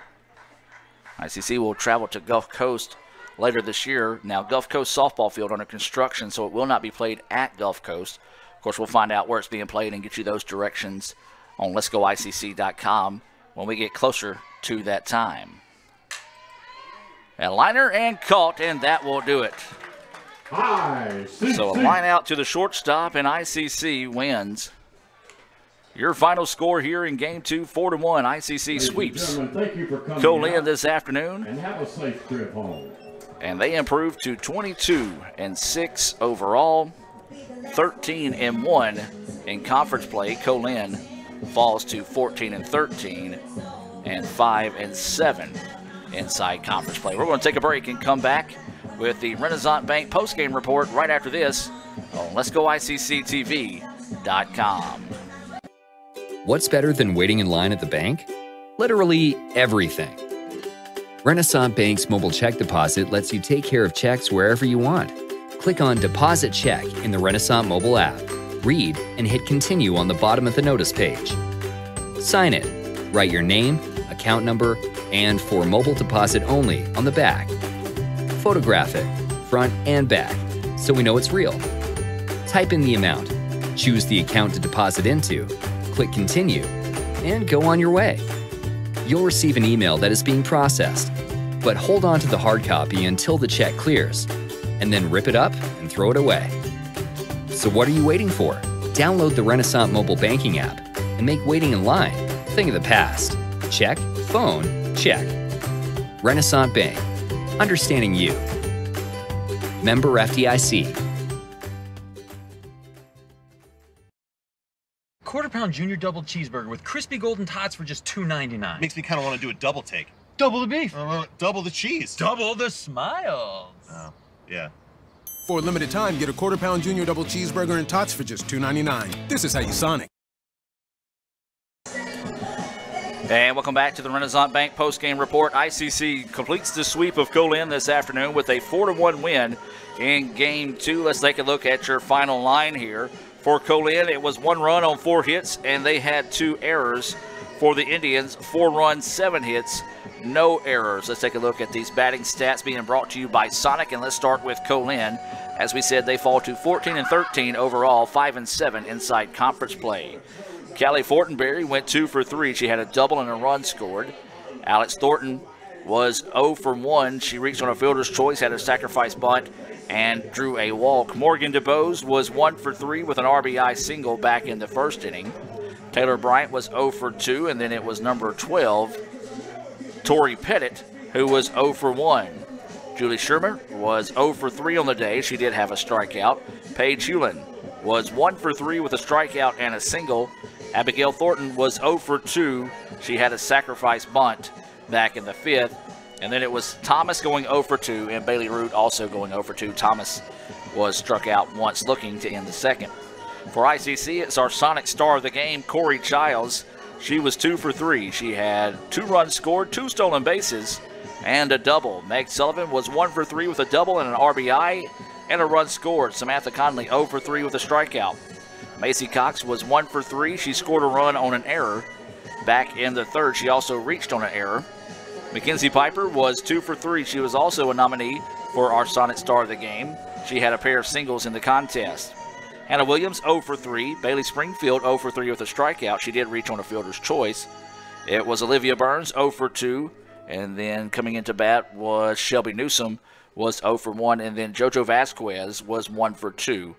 ICC will travel to Gulf Coast later this year. Now, Gulf Coast softball field under construction, so it will not be played at Gulf Coast. Of course, we'll find out where it's being played and get you those directions on Let'sGoICC.com when we get closer to that time. A liner and caught, and that will do it. So a line out to the shortstop, and ICC wins. Your final score here in Game 2, 4-1. ICC sweeps Co Lin this afternoon. And have a safe trip home. And they improve to 22-6 overall, 13-1 in conference play. Co Lin falls to 14-13 and 5-7 inside conference play. We're going to take a break and come back with the Renaissance Bank postgame report right after this on Let'sGoICCTV.com. What's better than waiting in line at the bank? Literally everything. Renaissance Bank's mobile check deposit lets you take care of checks wherever you want. Click on Deposit Check in the Renaissance mobile app. Read and hit Continue on the bottom of the notice page. Sign it. Write your name, account number, and for mobile deposit only on the back. Photograph it, front and back, so we know it's real. Type in the amount, choose the account to deposit into, click Continue, and go on your way. You'll receive an email that is being processed, but hold on to the hard copy until the check clears, and then rip it up and throw it away. So what are you waiting for? Download the Renaissance mobile banking app and make waiting in line a thing of the past. Check, phone, check. Renaissance Bank. Understanding you. Member FDIC. Quarter-pound junior double cheeseburger with crispy golden tots for just $2.99. Makes me kind of want to do a double take. Double the beef. Double the cheese. Double the smiles. Oh, yeah. For a limited time, get a quarter-pound junior double cheeseburger and tots for just $2.99. This is how you Sonic. And welcome back to the Renaissance Bank postgame report. ICC completes the sweep of Co Lin this afternoon with a 4-1 win in Game 2. Let's take a look at your final line here. For Co Lin, it was 1 run on 4 hits, and they had 2 errors. For the Indians, 4 runs, 7 hits, no errors. Let's take a look at these batting stats being brought to you by Sonic, and let's start with Co Lin. As we said, they fall to 14-13 overall, 5-7 inside conference play. Callie Fortenberry went 2 for 3. She had a double and a run scored. Alex Thornton was 0 for 1. She reached on a fielder's choice, had a sacrifice bunt, and drew a walk. Morgan DeBose was 1 for 3 with an RBI single back in the first inning. Taylor Bryant was 0 for 2, and then it was number 12, Tori Pettit, who was 0 for 1. Julie Sherman was 0 for 3 on the day. She did have a strikeout. Paige Hewlin was 1 for 3 with a strikeout and a single. Abigail Thornton was 0 for 2. She had a sacrifice bunt back in the 5th. And then it was Thomas going 0 for 2 and Bailey Root also going 0 for 2. Thomas was struck out once looking to end the second. For ICC, it's our Sonic star of the game, Corey Childs. She was 2 for 3. She had 2 runs scored, 2 stolen bases, and a double. Meg Sullivan was 1 for 3 with a double and an RBI and a run scored. Samantha Conley 0 for 3 with a strikeout. Macy Cox was 1 for 3. She scored a run on an error back in the 3rd. She also reached on an error. Mackenzie Piper was 2 for 3. She was also a nominee for our Sonic star of the game. She had a pair of singles in the contest. Hannah Williams 0 for 3. Bailey Springfield 0 for 3 with a strikeout. She did reach on a fielder's choice. It was Olivia Burns 0 for 2. And then coming into bat was Shelby Newsom was 0 for 1. And then JoJo Vasquez was 1 for 2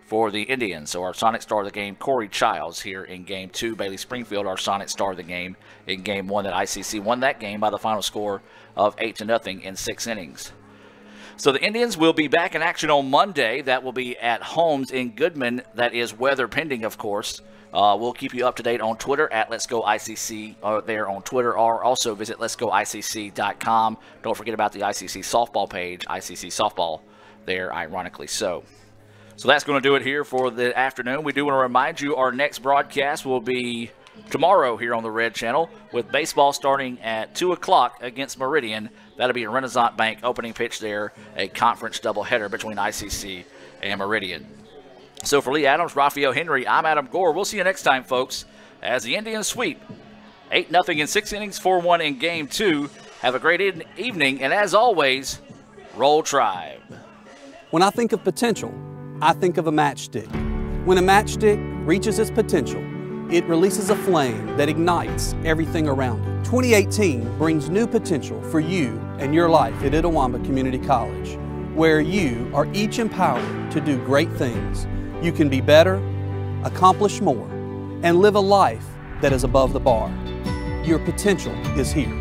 for the Indians. So our Sonic star of the game, Corey Childs, here in Game 2. Bailey Springfield, our Sonic star of the game in Game 1. That ICC won that game by the final score of 8-0 in 6 innings. So the Indians will be back in action on Monday. That will be at Holmes in Goodman. That is weather pending, of course. We'll keep you up to date on Twitter at Let's Go ICC there on Twitter, or also visit letsgoicc.com. Don't forget about the ICC softball page, ICC softball there, ironically so. So that's going to do it here for the afternoon. We do want to remind you our next broadcast will be tomorrow here on the Red Channel with baseball starting at 2 o'clock against Meridian. That'll be a Renaissance Bank opening pitch there, a conference doubleheader between ICC and Meridian. So for Lee Adams, Raphael Henry, I'm Adam Gore. We'll see you next time, folks, as the Indians sweep 8-0 in 6 innings, 4-1 in Game 2. Have a great evening, and as always, roll Tribe. When I think of potential, I think of a matchstick. When a matchstick reaches its potential, it releases a flame that ignites everything around it. 2018 brings new potential for you and your life at Itawamba Community College, where you are each empowered to do great things. You can be better, accomplish more, and live a life that is above the bar. Your potential is here.